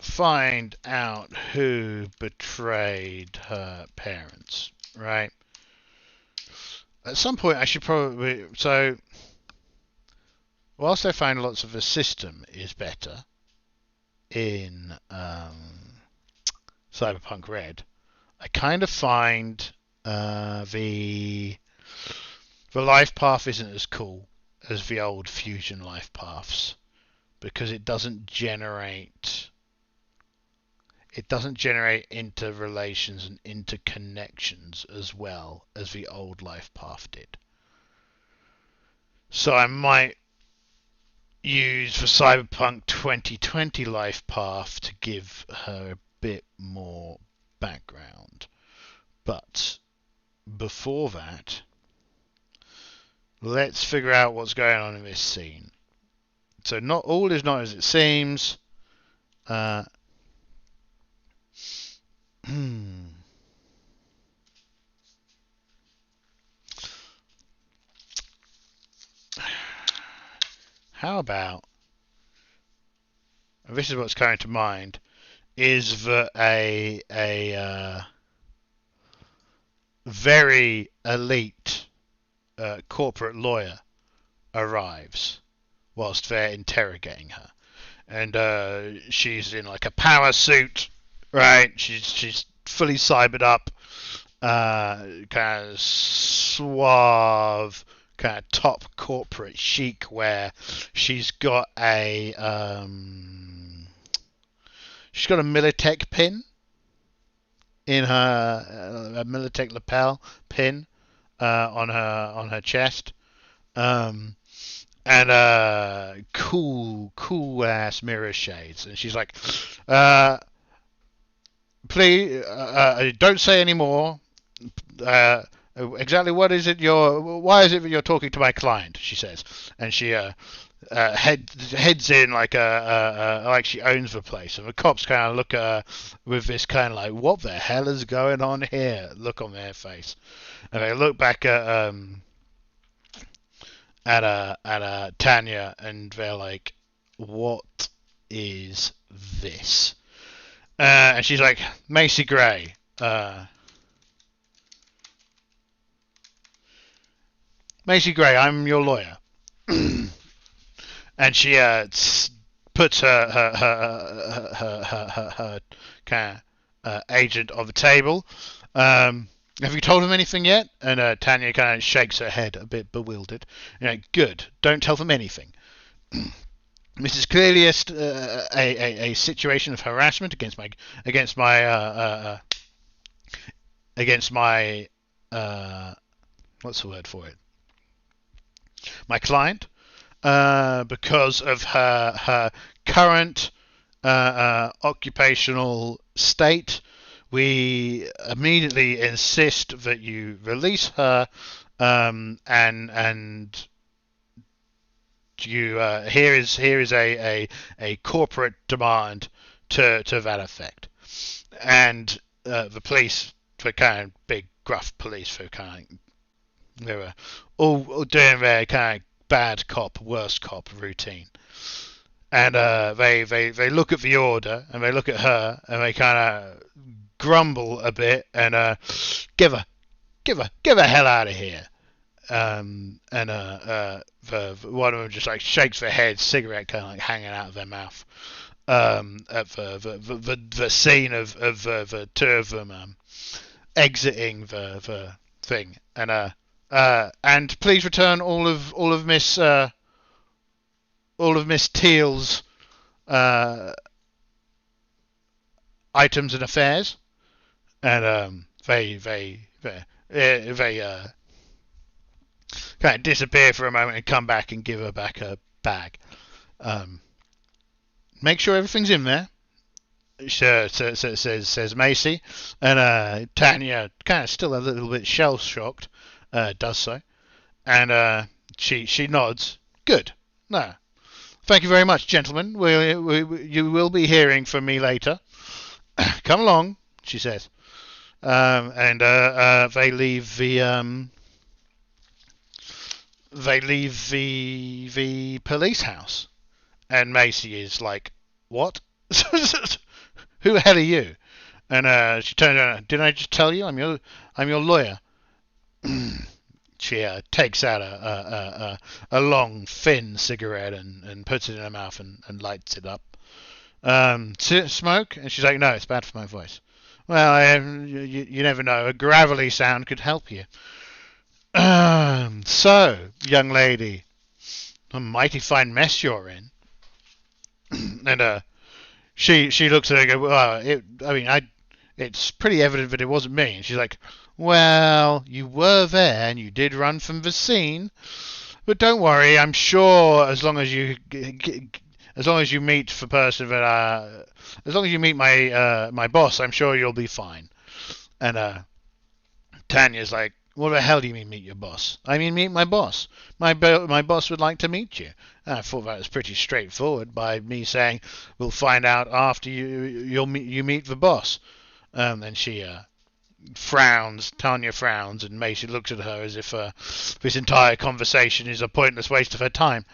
find out who betrayed her parents, right? At some point I should probably, so whilst I find lots of the system is better in Cyberpunk Red, I kind of find the life path isn't as cool as the old Fusion life paths, because it doesn't generate interrelations and interconnections as well as the old life path did. So I might use the Cyberpunk 2020 life path to give her a bit more background. But before that, let's figure out what's going on in this scene. So not all is not as it seems. How about, and this is what's coming to mind, is that a very elite corporate lawyer arrives whilst they're interrogating her, and she's in like a power suit, right? She's fully cybered up, kind of suave, kind of top corporate chic, where she's got a Militech pin in her a Militech lapel pin on her chest, and cool ass mirror shades, and she's like, please don't say any more. Exactly what is it why is it that you're talking to my client, she says, and she heads in like like she owns the place, and the cops kind of look at her with this kind of like, what the hell is going on here look on their face, and they look back at Tanya, and they're like, what is this? And she's like, Macy Gray, I'm your lawyer. And she puts her kind of agent on the table. Have you told him anything yet? And Tanya kind of shakes her head, a bit bewildered. Good. Don't tell them anything. This is clearly a situation of harassment against my what's the word for it? My client, because of her current occupational state. We immediately insist that you release her, and you here is a corporate demand to that effect. And the police, the kind of big gruff police, they were all doing their kind of bad cop, worst cop routine. And they look at the order, and they look at her, and they kind of grumble a bit, and get the hell out of here. And the one of them just like shakes their head, cigarette kind of like hanging out of their mouth. At the scene of the two of them exiting the thing, and please return all of Miss Teal's items and affairs, and they kind of disappear for a moment and come back and give her back her bag. Make sure everything's in there. Sure, says Macy, and Tanya, kind of still a little bit shell shocked, does so, and she nods. Good. No, thank you very much, gentlemen. You will be hearing from me later. Come along, she says, and they leave the police house, and Macy is like, "What? Who the hell are you?" And she turns around. Didn't I just tell you I'm your lawyer? She takes out a long, thin cigarette and puts it in her mouth and lights it up. Smoke? And she's like, no, it's bad for my voice. Well, you never know. A gravelly sound could help you. So, young lady, a mighty fine mess you're in. And she looks at her and goes, well, it's pretty evident that it wasn't me. And she's like, well, you were there and you did run from the scene. But don't worry, I'm sure as long as you meet the person that as long as you meet my boss, I'm sure you'll be fine. And Tanya's like, what the hell do you mean meet your boss? I mean meet my boss. My boss would like to meet you. And I thought that was pretty straightforward by me saying we'll find out after you meet the boss. And she frowns. Tanya frowns, and Macy looks at her as if this entire conversation is a pointless waste of her time.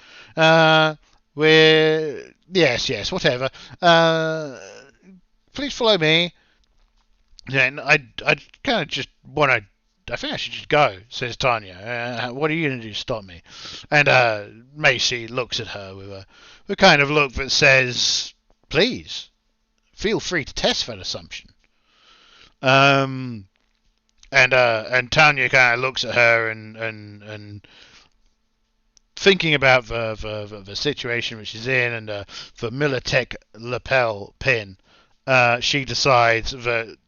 Yes, whatever. Please follow me. Yeah, and I kind of just want to. I think I should just go, says Tanya. What are you going to do to stop me? And Macy looks at her with a kind of look that says, please, feel free to test that assumption. And Tanya kind of looks at her and thinking about the situation which she's in and the Militech lapel pin, she decides that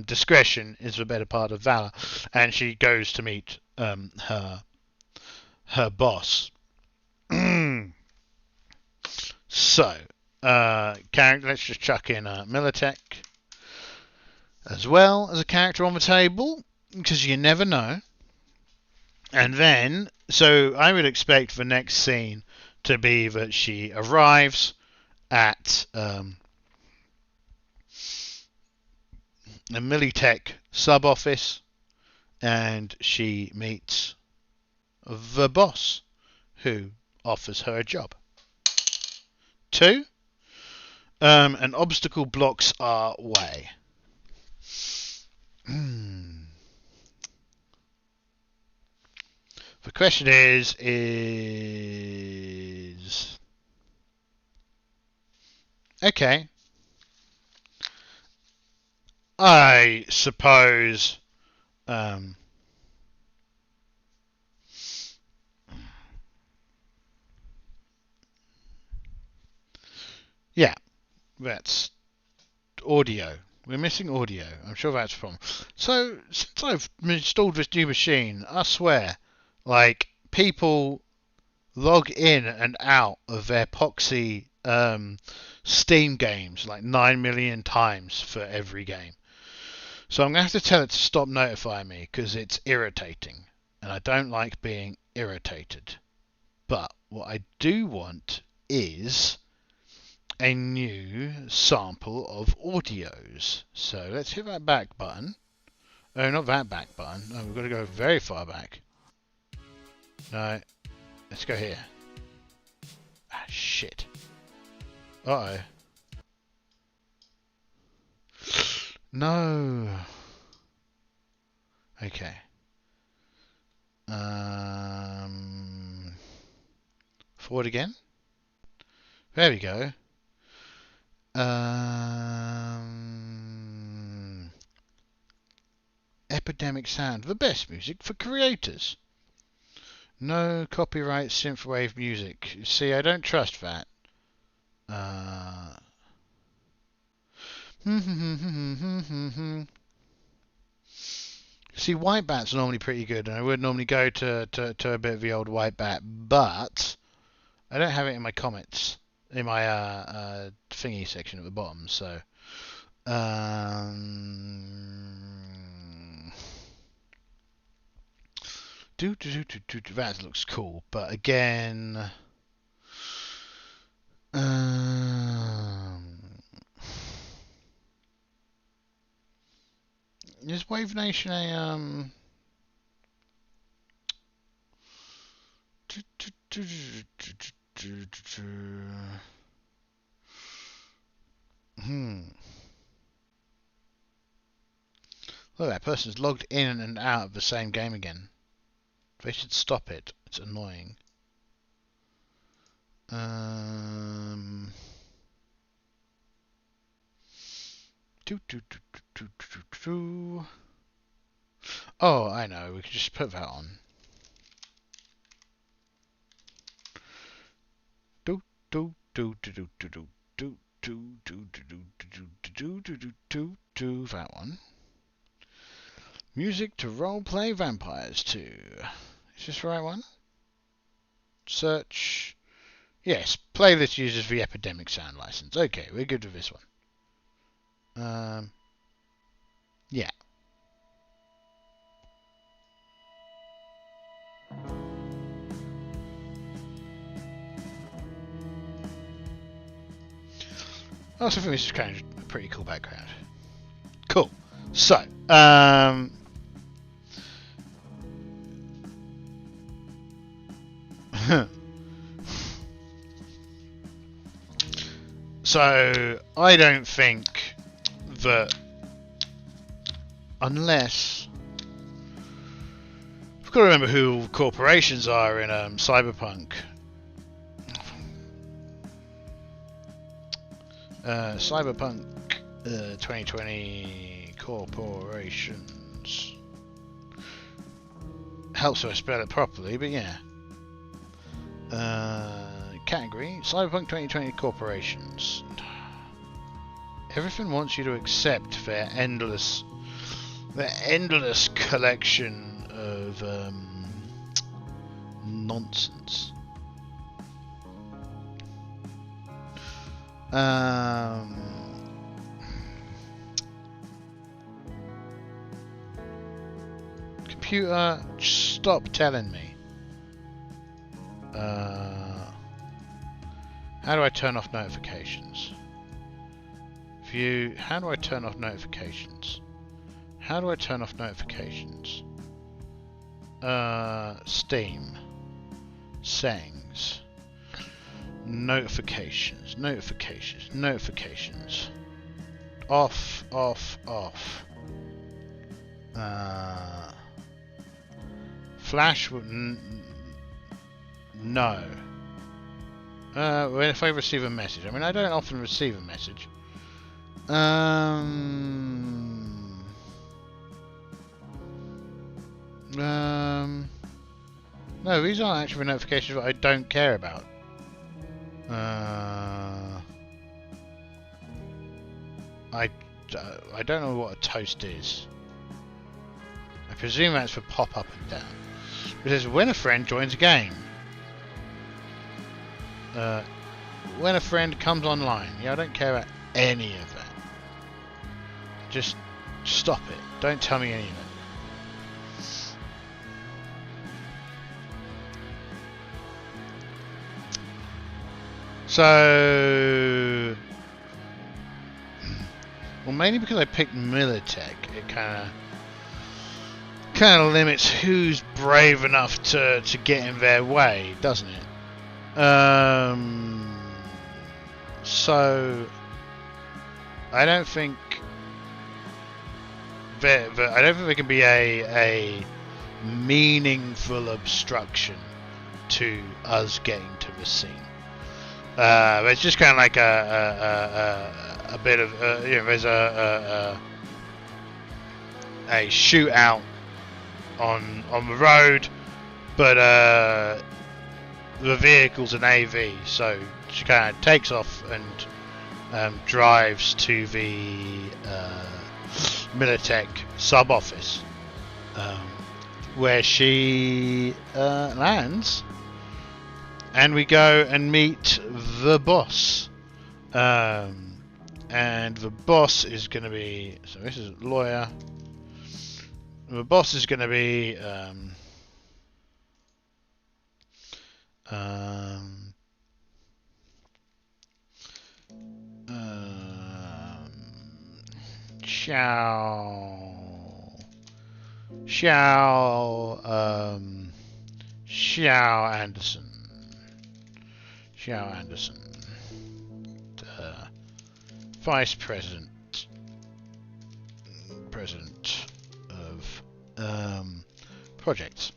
discretion is the better part of valor, and she goes to meet her boss. So, character. Let's just chuck in Militech as well as a character on the table, because you never know. And then, so I would expect the next scene to be that she arrives at a Militech sub-office, and she meets the boss, who offers her a job. 2, an obstacle blocks our way. The question is okay. I suppose yeah, that's audio. We're missing audio. I'm sure that's a problem. So, since I've installed this new machine, I swear, like, people log in and out of their Poxy Steam games like 9 million times for every game. So I'm going to have to tell it to stop notifying me, because it's irritating. And I don't like being irritated. But what I do want is a new sample of audios. So let's hit that back button. Oh, not that back button. Oh, we've got to go very far back. No, let's go here. Ah, shit. Uh-oh. No. Okay. Forward again. There we go. Epidemic Sound, the best music for creators. No copyright synthwave music. See, I don't trust that. See, White Bat's normally pretty good, and I would normally go to a bit of the old White Bat, but I don't have it in my comments, in my thingy section at the bottom, so that looks cool, but again, is Wave Nation a Look, that person's logged in and out of the same game again. They should stop it. It's annoying. Oh, I know. We could just put that on. That one. Music to roleplay vampires 2. Is this the right one? Search. Yes, playlist uses the Epidemic Sound license. Okay, we're good with this one. Yeah. I also think this is kind of a pretty cool background. Cool. So, so I don't think that unless we've got to remember who corporations are in Cyberpunk. Cyberpunk 2020 corporations. Helps if I spell it properly, but yeah. Category Cyberpunk 2020 corporations. Everything wants you to accept their endless collection of nonsense. Computer, stop telling me. How do I turn off notifications? View. How do I turn off notifications? How do I turn off notifications? Steam. Settings. Notifications. Off. Flash. No. Well, if I receive a message. I mean, I don't often receive a message. No, these aren't actually notifications that I don't care about. I don't know what a toast is. I presume that's for pop up and down. It says when a friend joins a game. When a friend comes online. Yeah, I don't care about any of that. Just stop it. Don't tell me any of it. So, well, mainly because I picked Militech, it kind of limits who's brave enough to get in their way, doesn't it? So I don't think there can be a meaningful obstruction to us getting to the scene. It's just kind of like a bit of there's a shootout on the road, but the vehicle's an AV, so she kind of takes off and drives to the Militech sub office, where she lands, and we go and meet the boss. And the boss is going to be, so this is a lawyer. The boss is going to be Xiao Anderson. Xiao Anderson, Vice President of projects.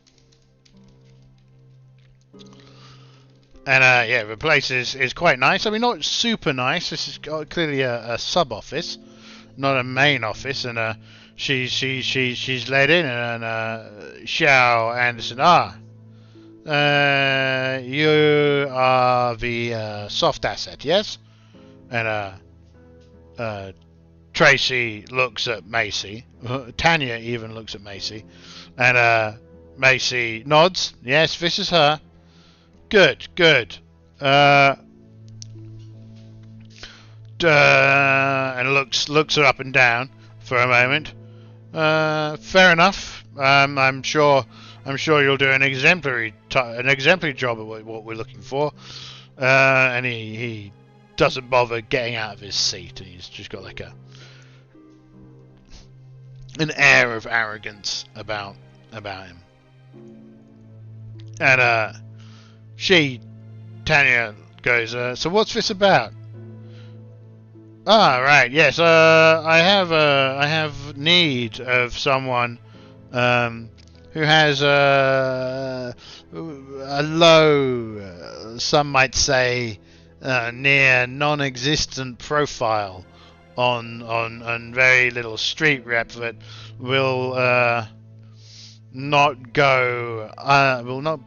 And yeah, the place is quite nice. I mean, not super nice. This is clearly a sub office, not a main office. And she's let in, and Xiao Anderson, you are the soft asset, yes? And Tracy looks at Macy. Tanya even looks at Macy, and Macy nods. Yes, this is her. Good. And looks her up and down for a moment. Fair enough. I'm sure you'll do an exemplary job at what we're looking for. And he doesn't bother getting out of his seat, and he's just got like an air of arrogance about him. And Tanya goes, so what's this about? Right, yes, I have need of someone who has a low, some might say, near non-existent profile on very little street rep that will not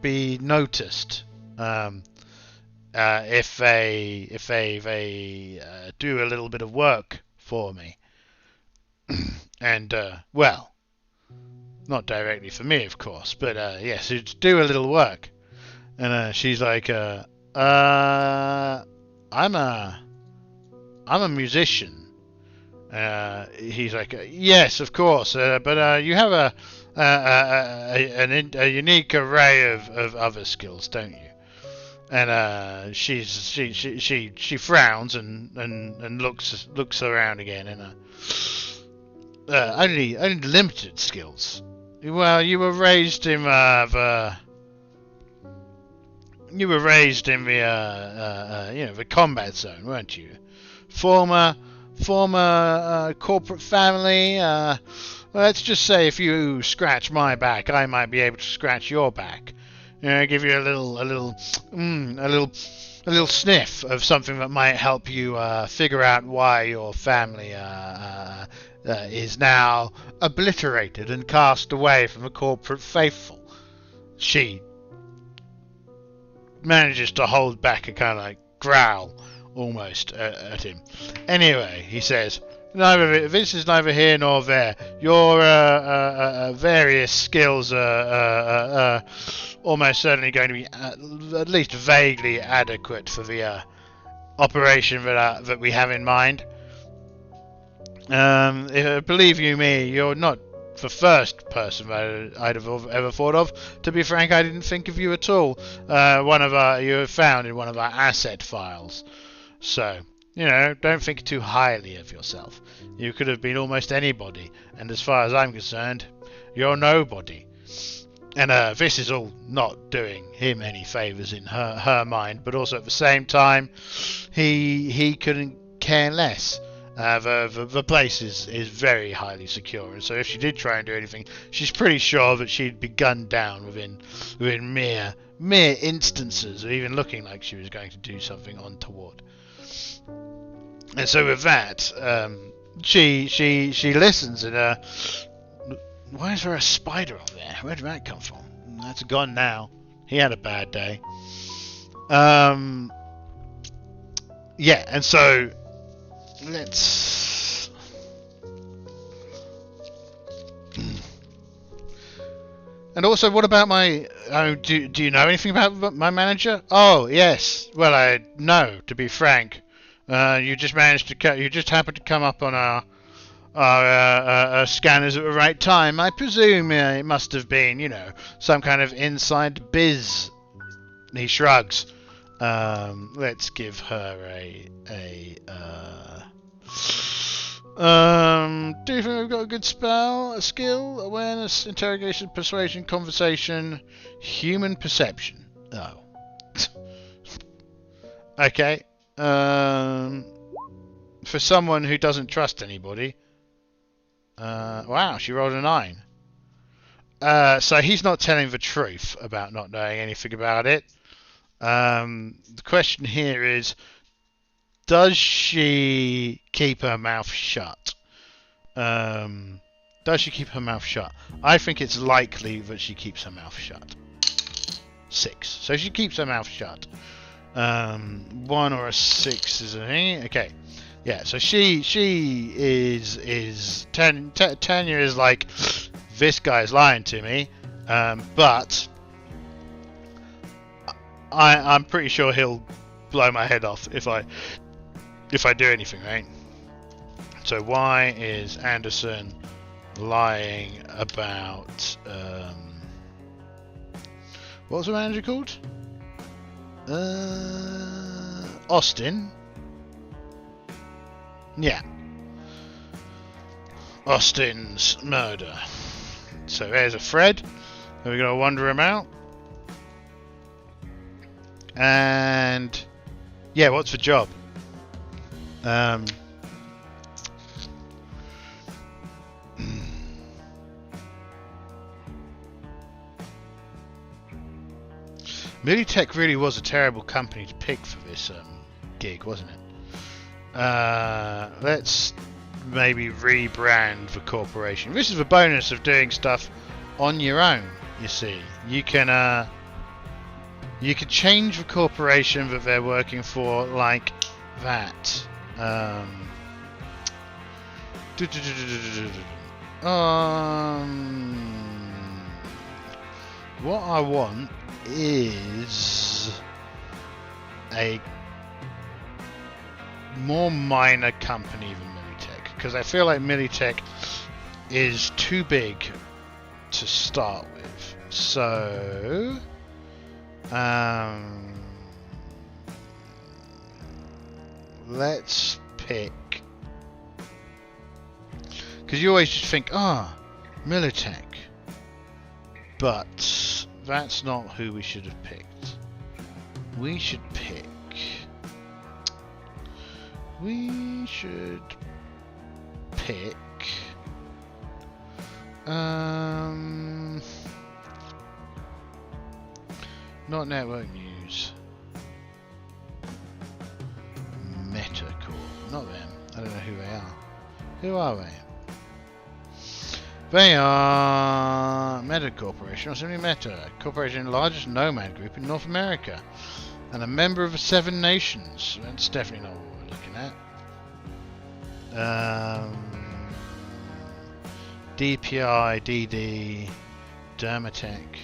be noticed if they do a little bit of work for me. And well, not directly for me, of course, but yes, do a little work. And she's like, I'm a musician. He's like, yes, of course, but you have a unique array of other skills, don't you? And she frowns and looks around again, and only limited skills. Well, you were raised in the the combat zone, weren't you? Former corporate family. Let's just say if you scratch my back, I might be able to scratch your back. Give you a little sniff of something that might help you figure out why your family is now obliterated and cast away from the corporate faithful. She manages to hold back a kind of like growl almost at him. Anyway, he says, this is neither here nor there. Your various skills are almost certainly going to be at least vaguely adequate for the operation that we have in mind. Believe you me, you're not the first person that I'd have ever thought of. To be frank, I didn't think of you at all. You were found in one of our asset files. So, don't think too highly of yourself. You could have been almost anybody, and as far as I'm concerned, you're nobody. And this is all not doing him any favours in her mind, but also at the same time, he couldn't care less. The place is very highly secure, and so if she did try and do anything, she's pretty sure that she'd be gunned down within mere instances of even looking like she was going to do something untoward. And so with that, she listens, and why is there a spider up there? Where did that come from? That's gone now. He had a bad day. Yeah, and so let's. And also, what about my? Do you know anything about my manager? Oh yes. Well, I know. To be frank, you just happened to come up on our scanners at the right time. I presume it must have been, some kind of inside biz. He shrugs. Let's give her do you think we've got a good skill? Awareness, interrogation, persuasion, conversation, human perception. Oh. Okay. For someone who doesn't trust anybody. Wow, she rolled a 9. So he's not telling the truth about not knowing anything about it. The question here is, does she keep her mouth shut? Does she keep her mouth shut? I think it's likely that she keeps her mouth shut. 6. So she keeps her mouth shut. 1 or a 6 is a... Okay. Yeah, so she is Tanya is like, this guy's lying to me, but I'm pretty sure he'll blow my head off if I do anything, right? So why is Anderson lying about what was the manager called? Austin. Yeah. Austin's murder. So there's a thread. Are we going to wander him out? And yeah, what's the job? Militech really was a terrible company to pick for this gig, wasn't it? Let's maybe rebrand the corporation. This is the bonus of doing stuff on your own, you see. You can change the corporation that they're working for like that. What I want is a more minor company than Militech, because I feel like Militech is too big to start with. So let's pick, because you always just think, Militech, but that's not who we should have picked. We should pick not Network News, Metacorp, not them. I don't know who they are. Who are they? They are Meta Corporation, or simply Meta Corporation, the largest nomad group in North America, and a member of the 7 Nations. That's definitely not what we're looking at. DPI, DD, Dermatech.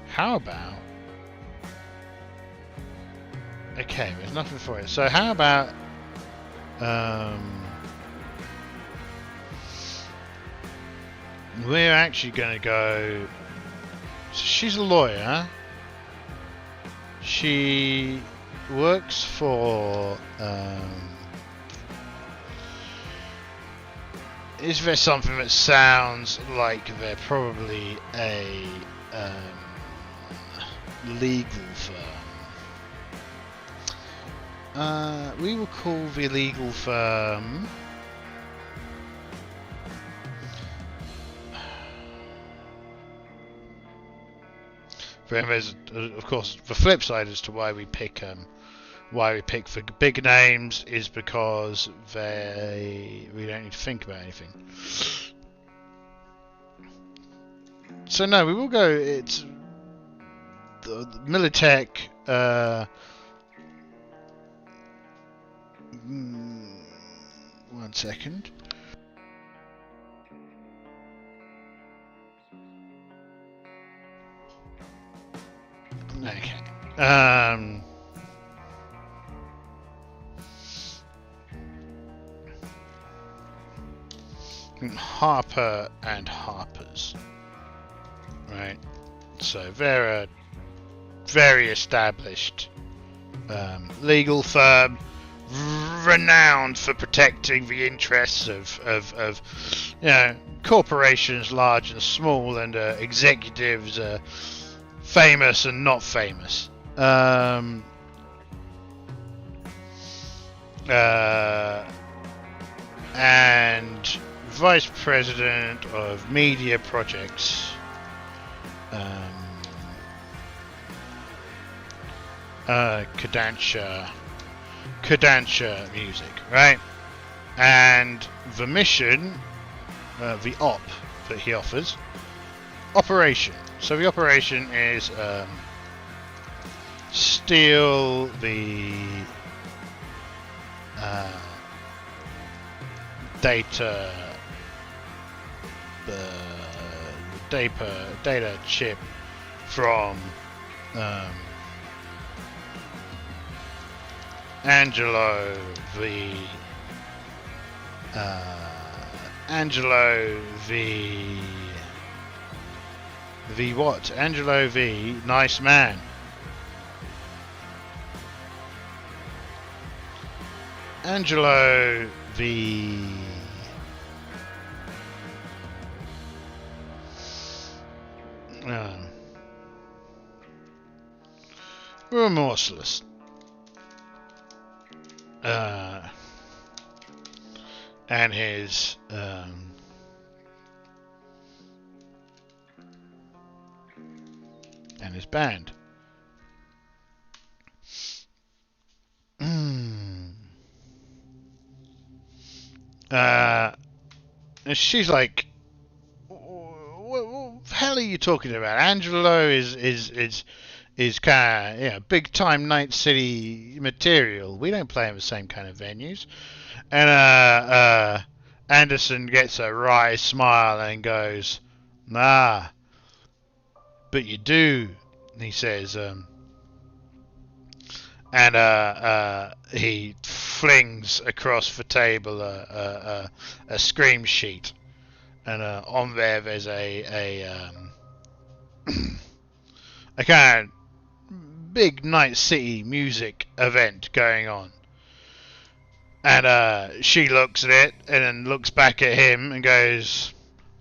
How about... Okay, there's nothing for it. So how about we're actually going to go... So she's a lawyer. She works for is there something that sounds like they're probably a legal firm? We will call the legal firm. Then there's, of course, the flip side as to why we pick for big names is because we don't need to think about anything. So no, we will go. It's the Militech. 1 second. Okay. Harper and Harper's. Right. So they're a very established legal firm, renowned for protecting the interests of corporations large and small, and executives famous and not famous. And Vice President of Media Projects. Kodansha Music, right? And the mission, the op that he offers, operation. So the operation is steal the data chip from Angelo the what? Angelo the nice man. Angelo the remorseless. And his band. And she's like, what the hell are you talking about? Angelo is kind of big time Night City material. We don't play in the same kind of venues. And Anderson gets a wry smile and goes, nah, but you do, he says, and he flings across the table a scream sheet, and on there's a kind of big Night City music event going on. And she looks at it and then looks back at him and goes,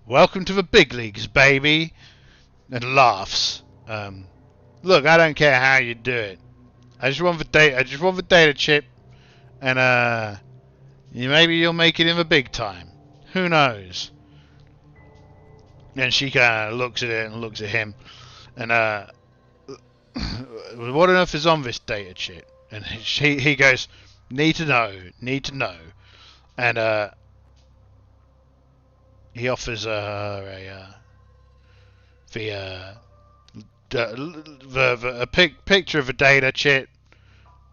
"Welcome to the big leagues, baby," and laughs. Look, I don't care how you do it. I just want the data chip, and maybe you'll make it in the big time. Who knows? And she kind of looks at it and looks at him, and what on earth is on this data chip? And he goes, need to know, and he offers her a picture of a data chip,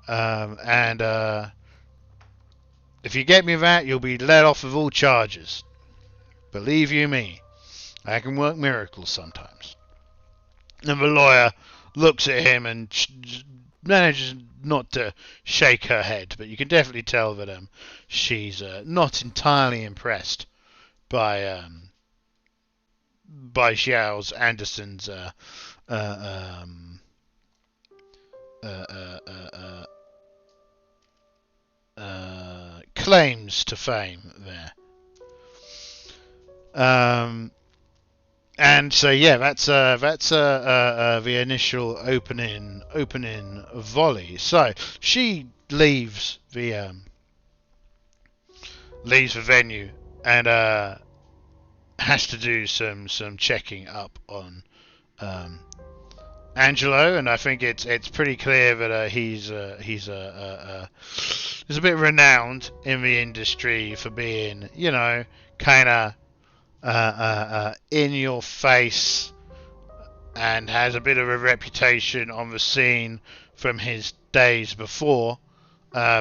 and if you get me that, you'll be let off of all charges. Believe you me, I can work miracles sometimes. And the lawyer looks at him and manages not to shake her head, but you can definitely tell that she's not entirely impressed by Xiao's Anderson's claims to fame there. Um, and so yeah, that's the initial opening volley. So she leaves the venue and has to do some checking up on um, Angelo, and I think it's pretty clear that he's a bit renowned in the industry for being, you know, kind of in your face, and has a bit of a reputation on the scene from his days before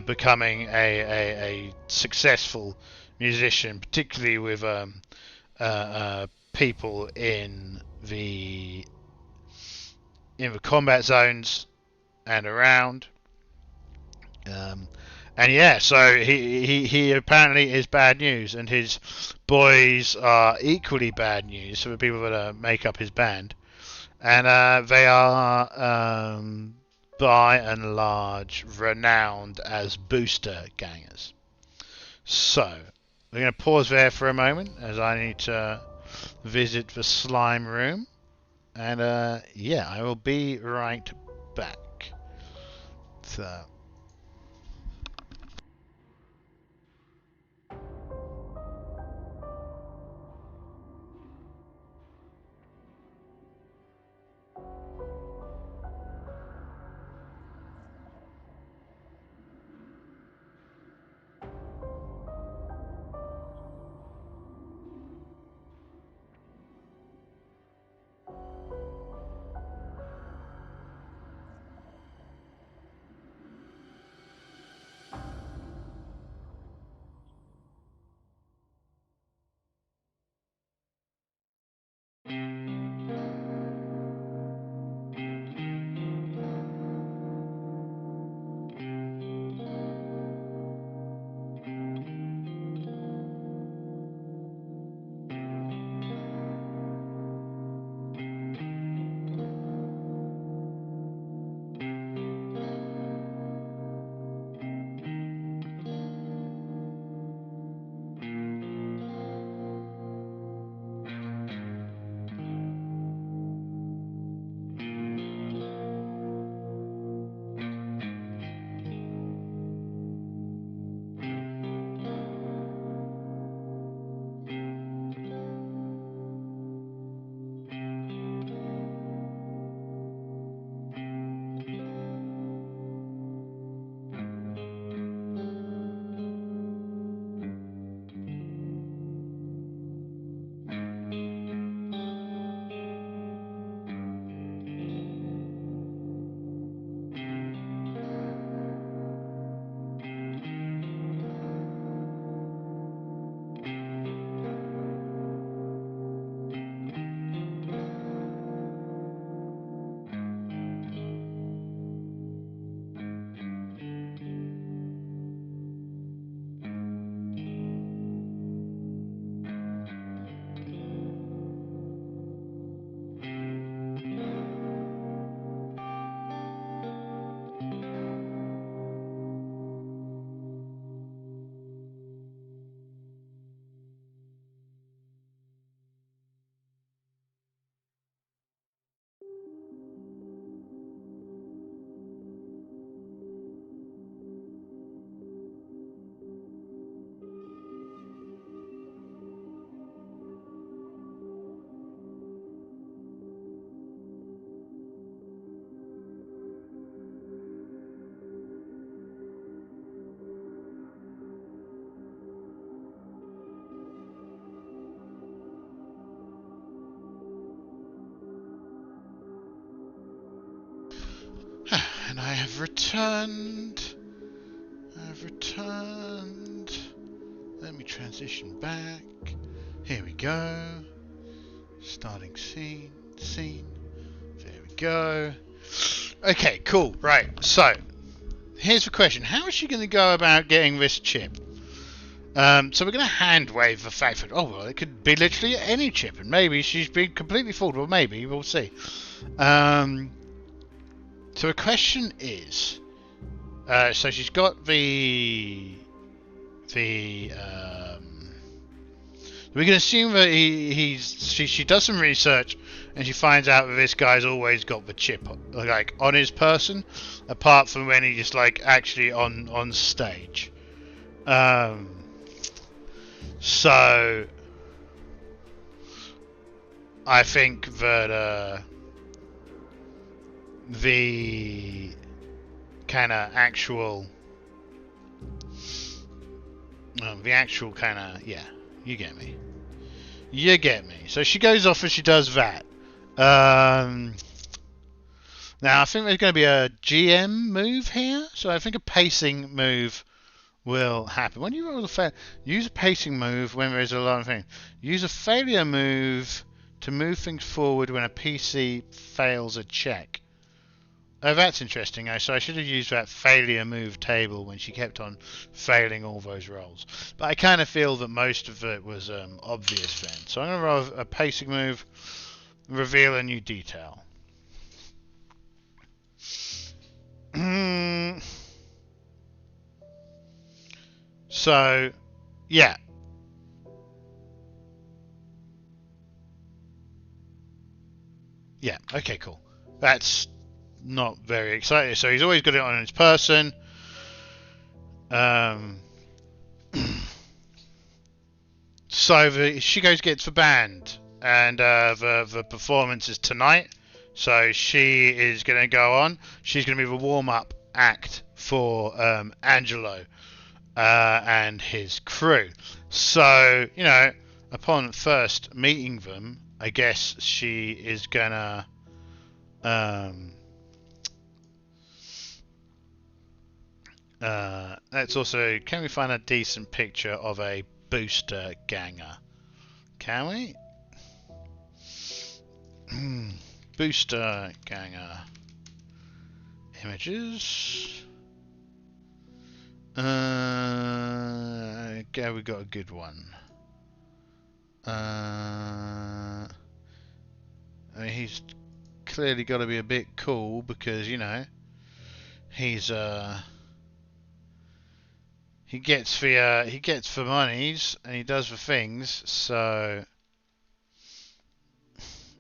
becoming a successful musician, particularly with people in the combat zones and around. Um, and yeah, so he apparently is bad news, and his boys are equally bad news for the people that make up his band. And they are, by and large, renowned as booster gangers. So, we're going to pause there for a moment as I need to visit the slime room. And yeah, I will be right back. So. And I have returned. I've returned. Let me transition back. Here we go. Starting scene. There we go. Okay, cool. Right. So, here's the question. How is she going to go about getting this chip? So we're going to hand wave the fact that, oh, well, it could be literally any chip, and maybe she's been completely fooled. Well, maybe. We'll see. So the question is, so she's got the We can assume that she does some research and she finds out that this guy's always got the chip like on his person, apart from when he's just like actually on stage. So I think that the kind of actual kind of, yeah, you get me. You get me. So she goes off and she does that. Now I think there's going to be a GM move here. So I think a pacing move will happen. When you roll a use a pacing move when there is a lot of things. Use a failure move to move things forward when a PC fails a check. Oh, that's interesting. So I should have used that failure move table when she kept on failing all those rolls. But I kind of feel that most of it was obvious then. So I'm going to roll a pacing move, reveal a new detail. So, yeah. Yeah, okay, cool. That's not very exciting. So he's always got it on his person. So she gets the band, and the performance is tonight. So she is going to go on. She's going to be the warm-up act for Angelo and his crew. So, you know, upon first meeting them, I guess she is going to let's also, can we find a decent picture of a booster ganger? Can we? Booster ganger images. Okay, we got a good one. I mean, he's clearly got to be a bit cool because, you know, he's he gets the monies and he does the things, so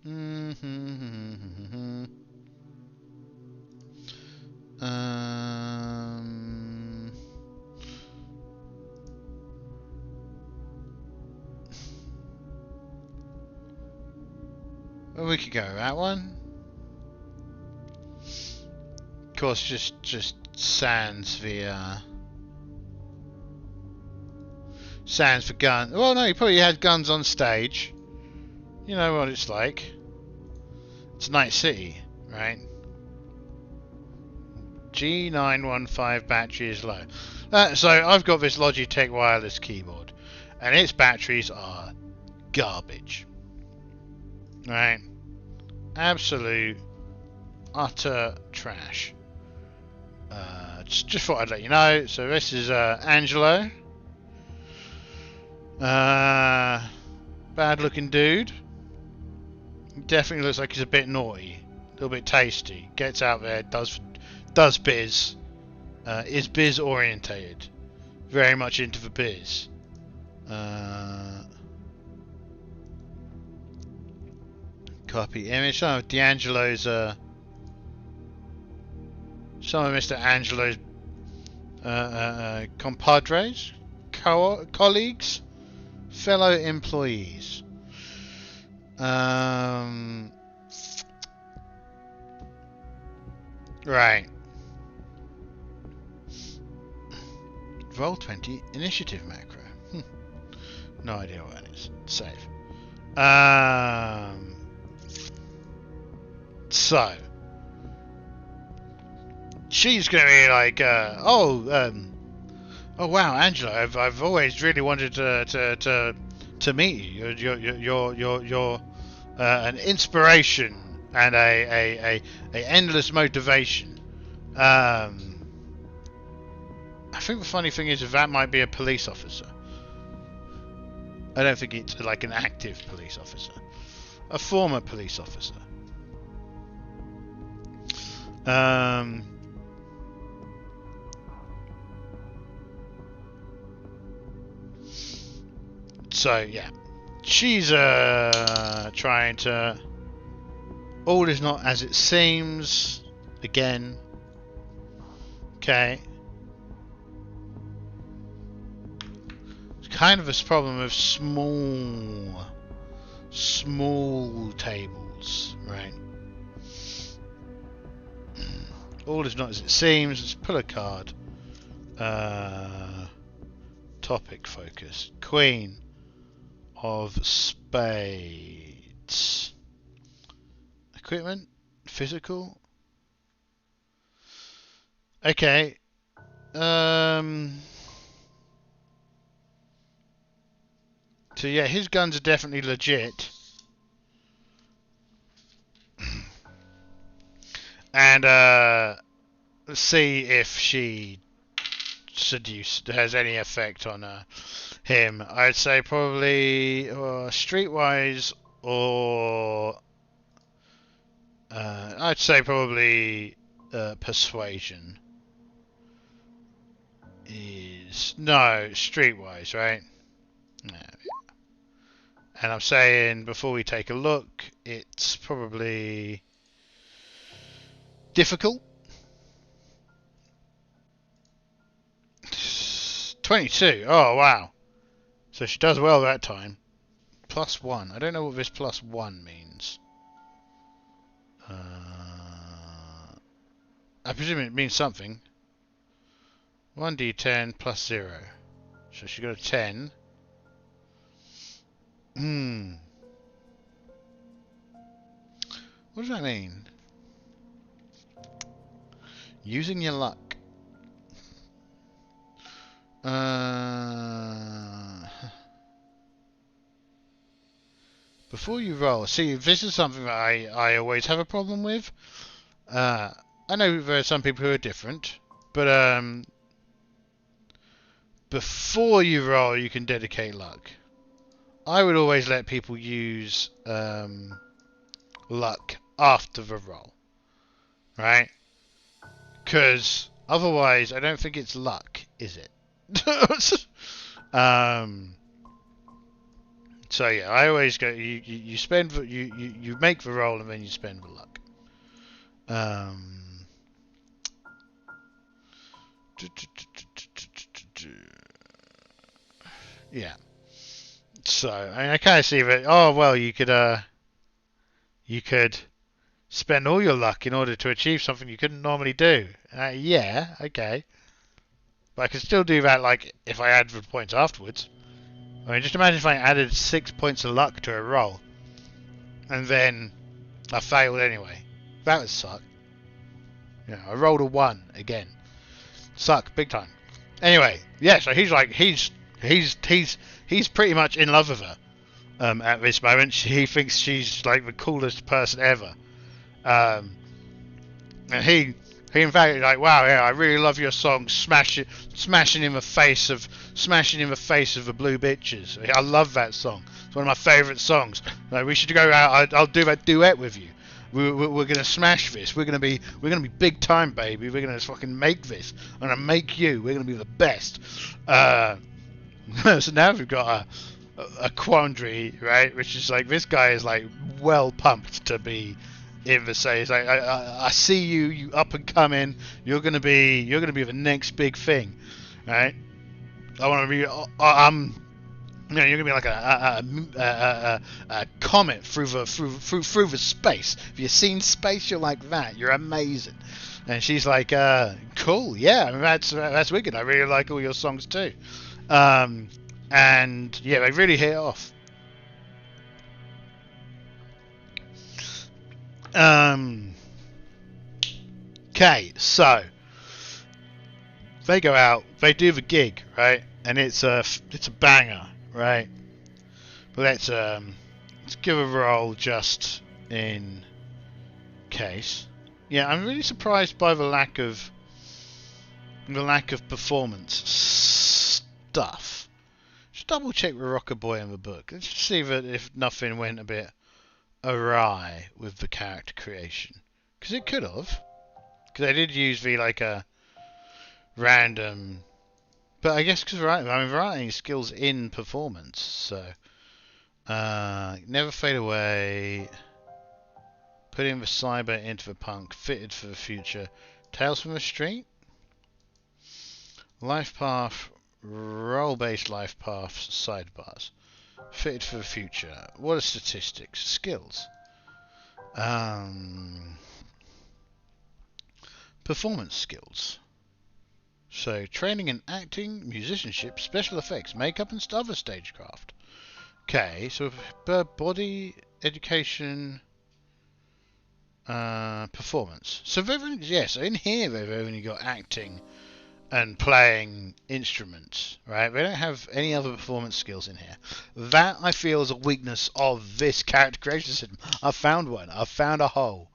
well, we could go with that one. Of course, just sans the sans for gun. Well, no, he probably had guns on stage. You know what it's like. It's Night City, right? G915 battery is low. So I've got this Logitech wireless keyboard, and its batteries are garbage. Right? Absolute, utter trash. Just thought I'd let you know. So this is Angelo. Bad looking dude. Definitely looks like he's a bit naughty, a little bit tasty. Gets out there, does biz. Is biz orientated. Very much into the biz. Copy image. Some of D'Angelo's some of Mr. Angelo's compadres, colleagues, fellow employees. Right. Roll 20 initiative macro. No idea what that is. Save. So she's gonna be like, oh wow, Angela, I've always really wanted to meet you. You're an inspiration and a endless motivation. I think the funny thing is that might be a police officer. I don't think it's like an active police officer. A former police officer. So yeah. she's trying to. All is not as it seems. Again. Okay. It's kind of a problem with small tables, right? All is not as it seems. Let's pull a card. Topic focus. Queen of Spades. Equipment? Physical? Okay. So yeah, his guns are definitely legit. And let's see if she has any effect on him. I'd say probably streetwise, or I'd say probably persuasion is no streetwise, right? Yeah. And I'm saying before we take a look, it's probably difficult. 22. Oh wow. So she does well that time. +1. I don't know what this +1 means. I presume it means something. 1d10 +0. So she got a 10. What does that mean? Using your luck. Before you roll, see, this is something that I always have a problem with. I know there are some people who are different, but before you roll, you can dedicate luck. I would always let people use luck after the roll, right? Because otherwise, I don't think it's luck, is it? So yeah, I always go. You spend you make the roll and then you spend the luck. Yeah. So I kind of see that. Oh well, you could spend all your luck in order to achieve something you couldn't normally do. Yeah, okay. But I could still do that, like if I add the points afterwards. I mean, just imagine if I added 6 points of luck to a roll, and then I failed anyway. That would suck. You know, I rolled a 1 again. Suck big time. Anyway, yeah. So he's like he's pretty much in love with her at this moment. He thinks she's like the coolest person ever. And he in fact is like, wow, yeah, I really love your song, smashing in the face of the blue bitches. I love that song. It's one of my favourite songs. Like, we should go out. I'll do that duet with you. We're gonna smash this. We're gonna be big time, baby. We're gonna fucking make this. I'm gonna make you. We're gonna be the best. So now we've got a quandary, right? Which is like, this guy is like well pumped to be in the say. It's like, I see you up and coming. You're gonna be the next big thing, right? I want to be. You know, you're gonna be like a comet through the space. If you've seen space, you're like that. You're amazing. And she's like, cool, yeah, I mean, that's wicked. I really like all your songs too. And yeah, they really hit off. Okay, so they go out, they do the gig, right? And it's a banger, right? But let's give a roll just in case. Yeah, I'm really surprised by the lack of performance stuff. Just double check with Rocker Boy in the book. Let's just see that if nothing went a bit awry with the character creation, because it could have. Because I did use the like a random, but I guess because writing skills in performance, so Never fade away. Putting the cyber into the punk. Fitted for the future. Tales from the street. Life path. Role-based life paths. Sidebars. Fitted for the future. What are statistics? Skills. Performance skills. So, training in acting, musicianship, special effects, makeup, and other stagecraft. Okay, so body, education, performance. So, so in here they've only got acting and playing instruments, right? They don't have any other performance skills in here. That, I feel, is a weakness of this character creation system. I've found one. I've found a hole.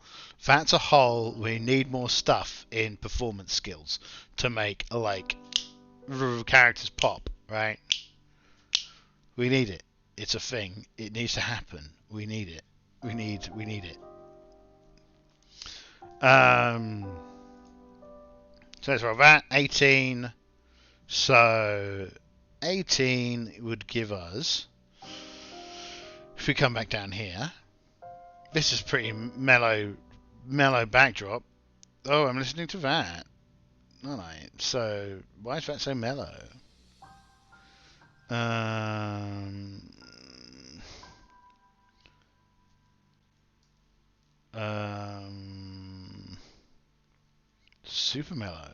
That's a hole. We need more stuff in performance skills to make, like, characters pop, right? We need it. It's a thing. It needs to happen. We need it. We need it. So let's roll that. 18. So 18 would give us, if we come back down here, this is pretty mellow backdrop. Oh, I'm listening to that. Alright, so why is that so mellow? Super mellow.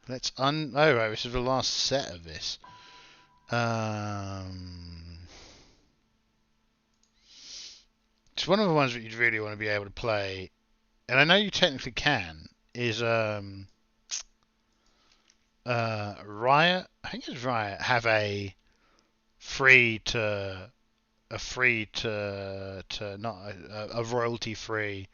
Let's oh right, this is the last set of this. It's one of the ones that you'd really want to be able to play, and I know you technically can, is Riot, I think it's Riot, have a free to not a royalty free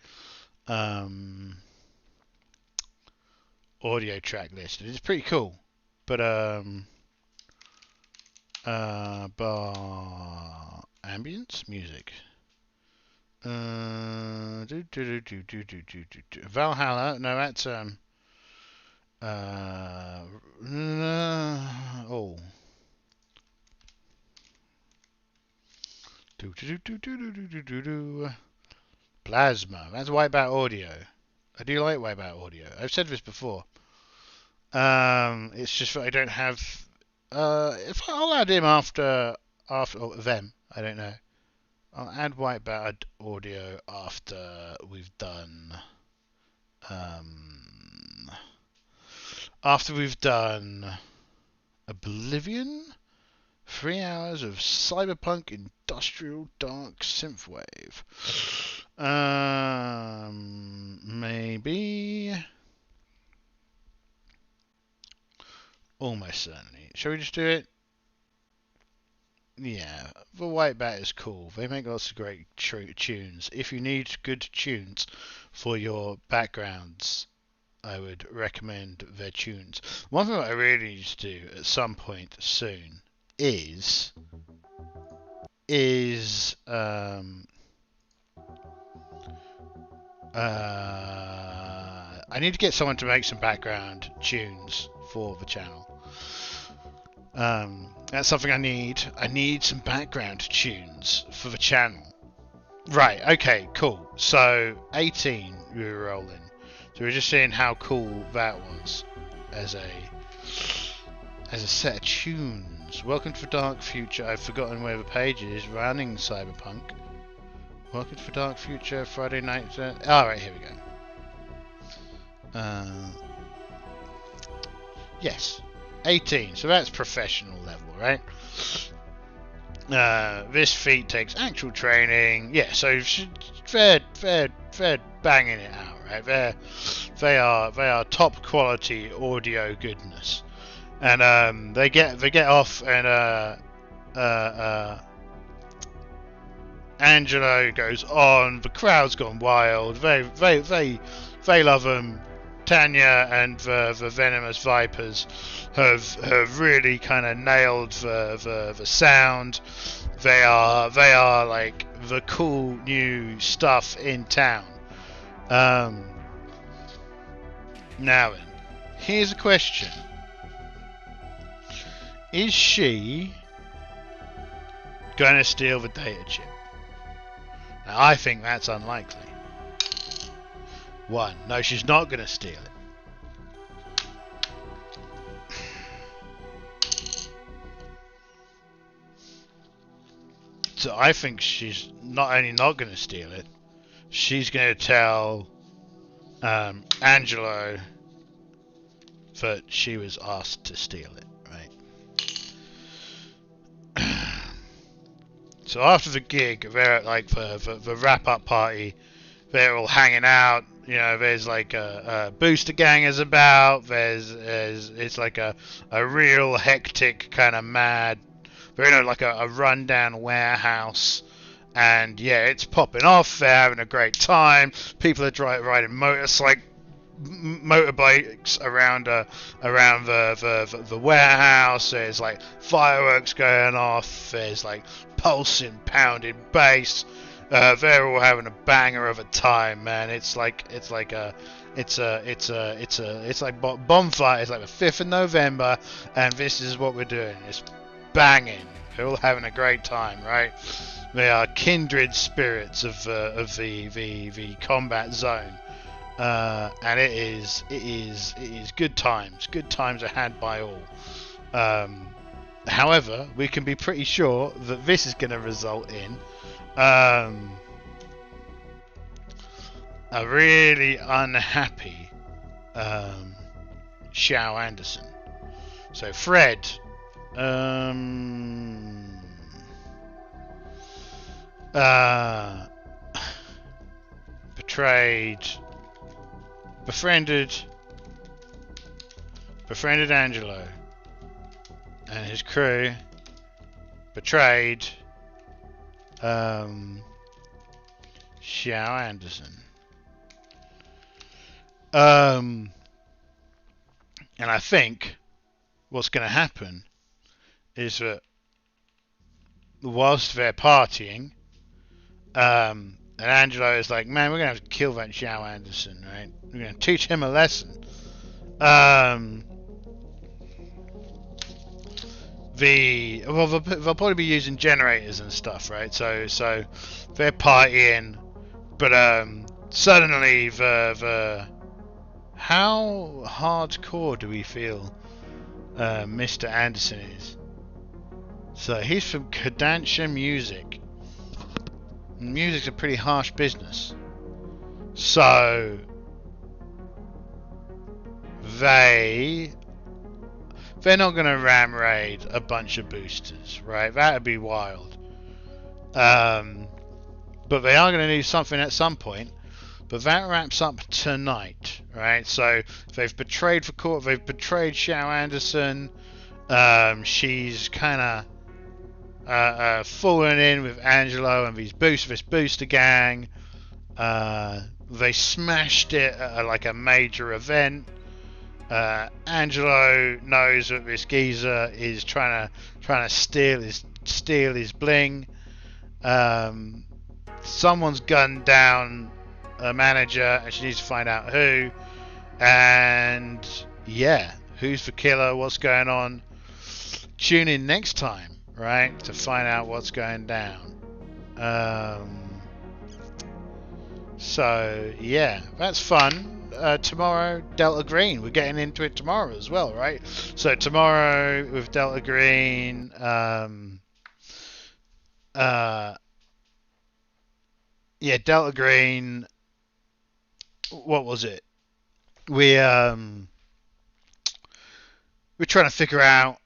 audio track list. It's pretty cool, but bar ambience music. Valhalla. No, that's oh. Plasma. That's Wipeout Audio. I do like Wipeout Audio. I've said this before. It's just that I don't have. If I'll add him after them, I don't know. I'll add Wipeout Audio after we've done. After we've done Oblivion. 3 hours of cyberpunk industrial dark synthwave. Maybe. Almost certainly. Shall we just do it? Yeah, the Whitebat is cool. They make lots of great tunes. If you need good tunes for your backgrounds, I would recommend their tunes. One thing that I really need to do at some point soon is I need to get someone to make some background tunes for the channel. That's something I need. I need some background tunes for the channel. Right, okay, cool. So 18 we were rolling. So we're just seeing how cool that was as a set of tunes. Welcome to the Dark Future. I've forgotten where the page is. Running Cyberpunk. Welcome to the Dark Future. Friday night. Alright, here we go. Yes. 18. So that's professional level, right? This feat takes actual training. Yeah, so they're banging it out, right? They are top quality audio goodness. And they get off, and Angelo goes on. The crowd's gone wild. They love him. Tanya and the venomous vipers have really kind of nailed the sound. They are like the cool new stuff in town. Now then, here's a question. Is she going to steal the data chip. Now, I think that's unlikely. 1. No, she's not going to steal it. So I think she's not only not going to steal it, she's going to tell Angelo that she was asked to steal it, right? So after the gig, they're like the wrap-up party, they're all hanging out. You know, there's like a booster gang is about. There's it's like a real hectic kind of mad. They're in like a rundown warehouse, and yeah, it's popping off. They're having a great time. People are riding motorbikes around the warehouse. There's like fireworks going off. There's like pulsing, pounding bass. They're all having a banger of a time, man. It's like bonfire. It's like the 5th of November, and this is what we're doing. It's banging. They're all having a great time, right? They are kindred spirits of the combat zone, and it is good times. Good times are had by all. However, we can be pretty sure that this is going to result in a really unhappy Shao Anderson. So Fred befriended Angelo, and his crew betrayed Shao Anderson. And I think what's going to happen is that whilst they're partying, and Angelo is like, man, we're going to have to kill that Shao Anderson, right? We're going to teach him a lesson. They'll probably be using generators and stuff, right? So they're partying, but suddenly how hardcore do we feel Mr. Anderson is? So he's from Kodansha Music. Music's a pretty harsh business. So they're not going to ram raid a bunch of boosters, right? That would be wild. But they are going to do something at some point. But that wraps up tonight, right? So they've betrayed the court. They've betrayed Shao Anderson. She's kind of fallen in with Angelo and this booster gang. They smashed it at like a major event. Angelo knows that this geezer is trying to steal his bling. Someone's gunned down a manager, and she needs to find out who. And yeah, who's the killer? What's going on? Tune in next time, right, to find out what's going down. So yeah, that's fun. Tomorrow, Delta Green. We're getting into it tomorrow as well, right? So tomorrow with Delta Green, Delta Green. What was it? We're trying to figure out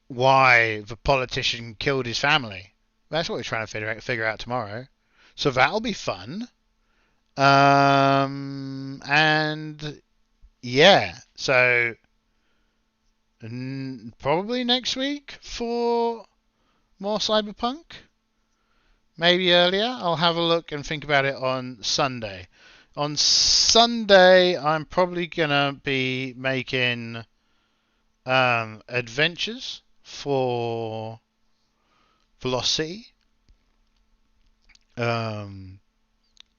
why the politician killed his family. That's what we're trying to figure out tomorrow. So that'll be fun. And yeah, so probably next week for more Cyberpunk. Maybe earlier. I'll have a look and think about it on Sunday. On Sunday, I'm probably gonna be making adventures for Velocity.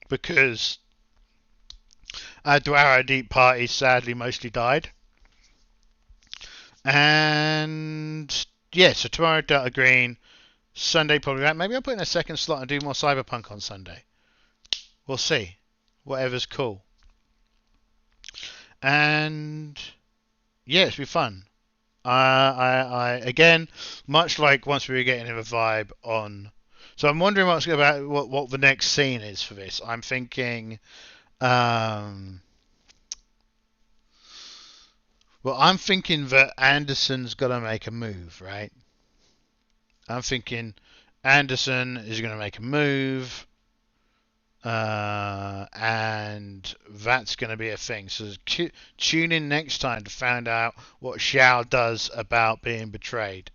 Because Dwaro Deep Party sadly mostly died. And yeah, so tomorrow Delta Green, Sunday probably right. Maybe I'll put in a second slot and do more Cyberpunk on Sunday. We'll see. Whatever's cool. And yeah, it's been fun. I again, much like once we were getting a vibe on. So I'm wondering what the next scene is for this. I'm thinking, um, well, I'm thinking that Anderson's got to make a move, right? I'm thinking Anderson is going to make a move. And that's going to be a thing. So tune in next time to find out what Xiao does about being betrayed.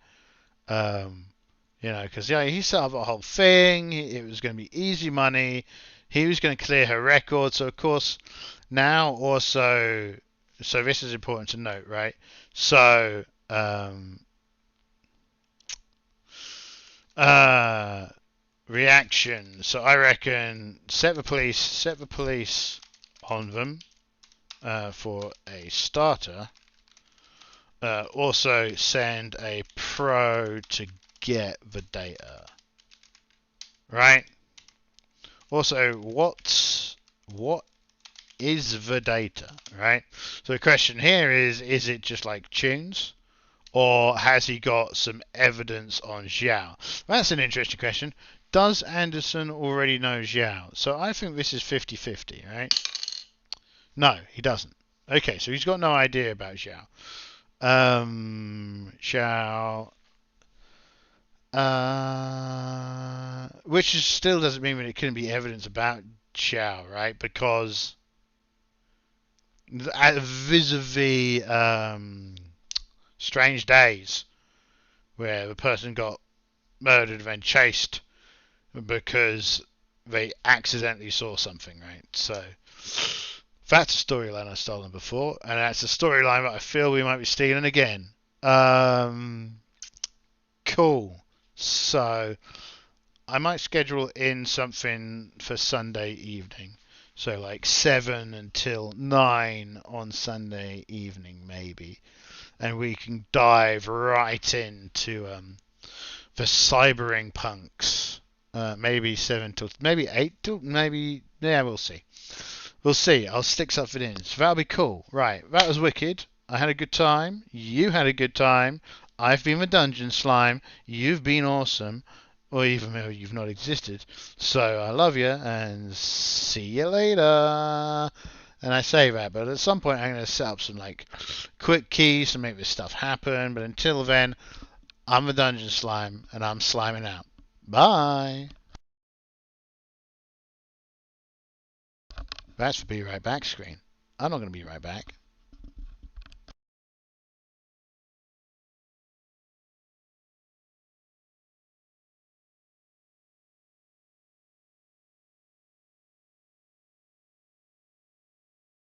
Because he set up a whole thing. It was going to be easy money. He was going to clear her record. So of course, now also, so this is important to note, right? So, reaction. So I reckon set the police on them for a starter. Also send a pro to get the data. Right? Also, what is the data? Right? So the question here is it just like tunes? Or has he got some evidence on Xiao? That's an interesting question. Does Anderson already know Xiao? So I think this is 50-50, right? No, he doesn't. Okay, so he's got no idea about Xiao. Xiao. Which still doesn't mean that it couldn't be evidence about Xiao, right? Because vis-a-vis Strange Days, where the person got murdered and then chased because they accidentally saw something, right? So that's a storyline I've stolen before, and that's a storyline that I feel we might be stealing again. Cool. So I might schedule in something for Sunday evening. So like 7 until 9 on Sunday evening, maybe. And we can dive right into the Cyberpunks. Maybe 7 till, maybe 8 till, maybe, yeah, we'll see. We'll see. I'll stick something in. So that'll be cool. Right, that was wicked. I had a good time. You had a good time. I've been the Dungeon Slime. You've been awesome. Or even though you've not existed. So I love you and see you later. And I say that, but at some point I'm going to set up some like quick keys to make this stuff happen. But until then, I'm the Dungeon Slime and I'm sliming out. Bye. That's the be right back screen. I'm not going to be right back.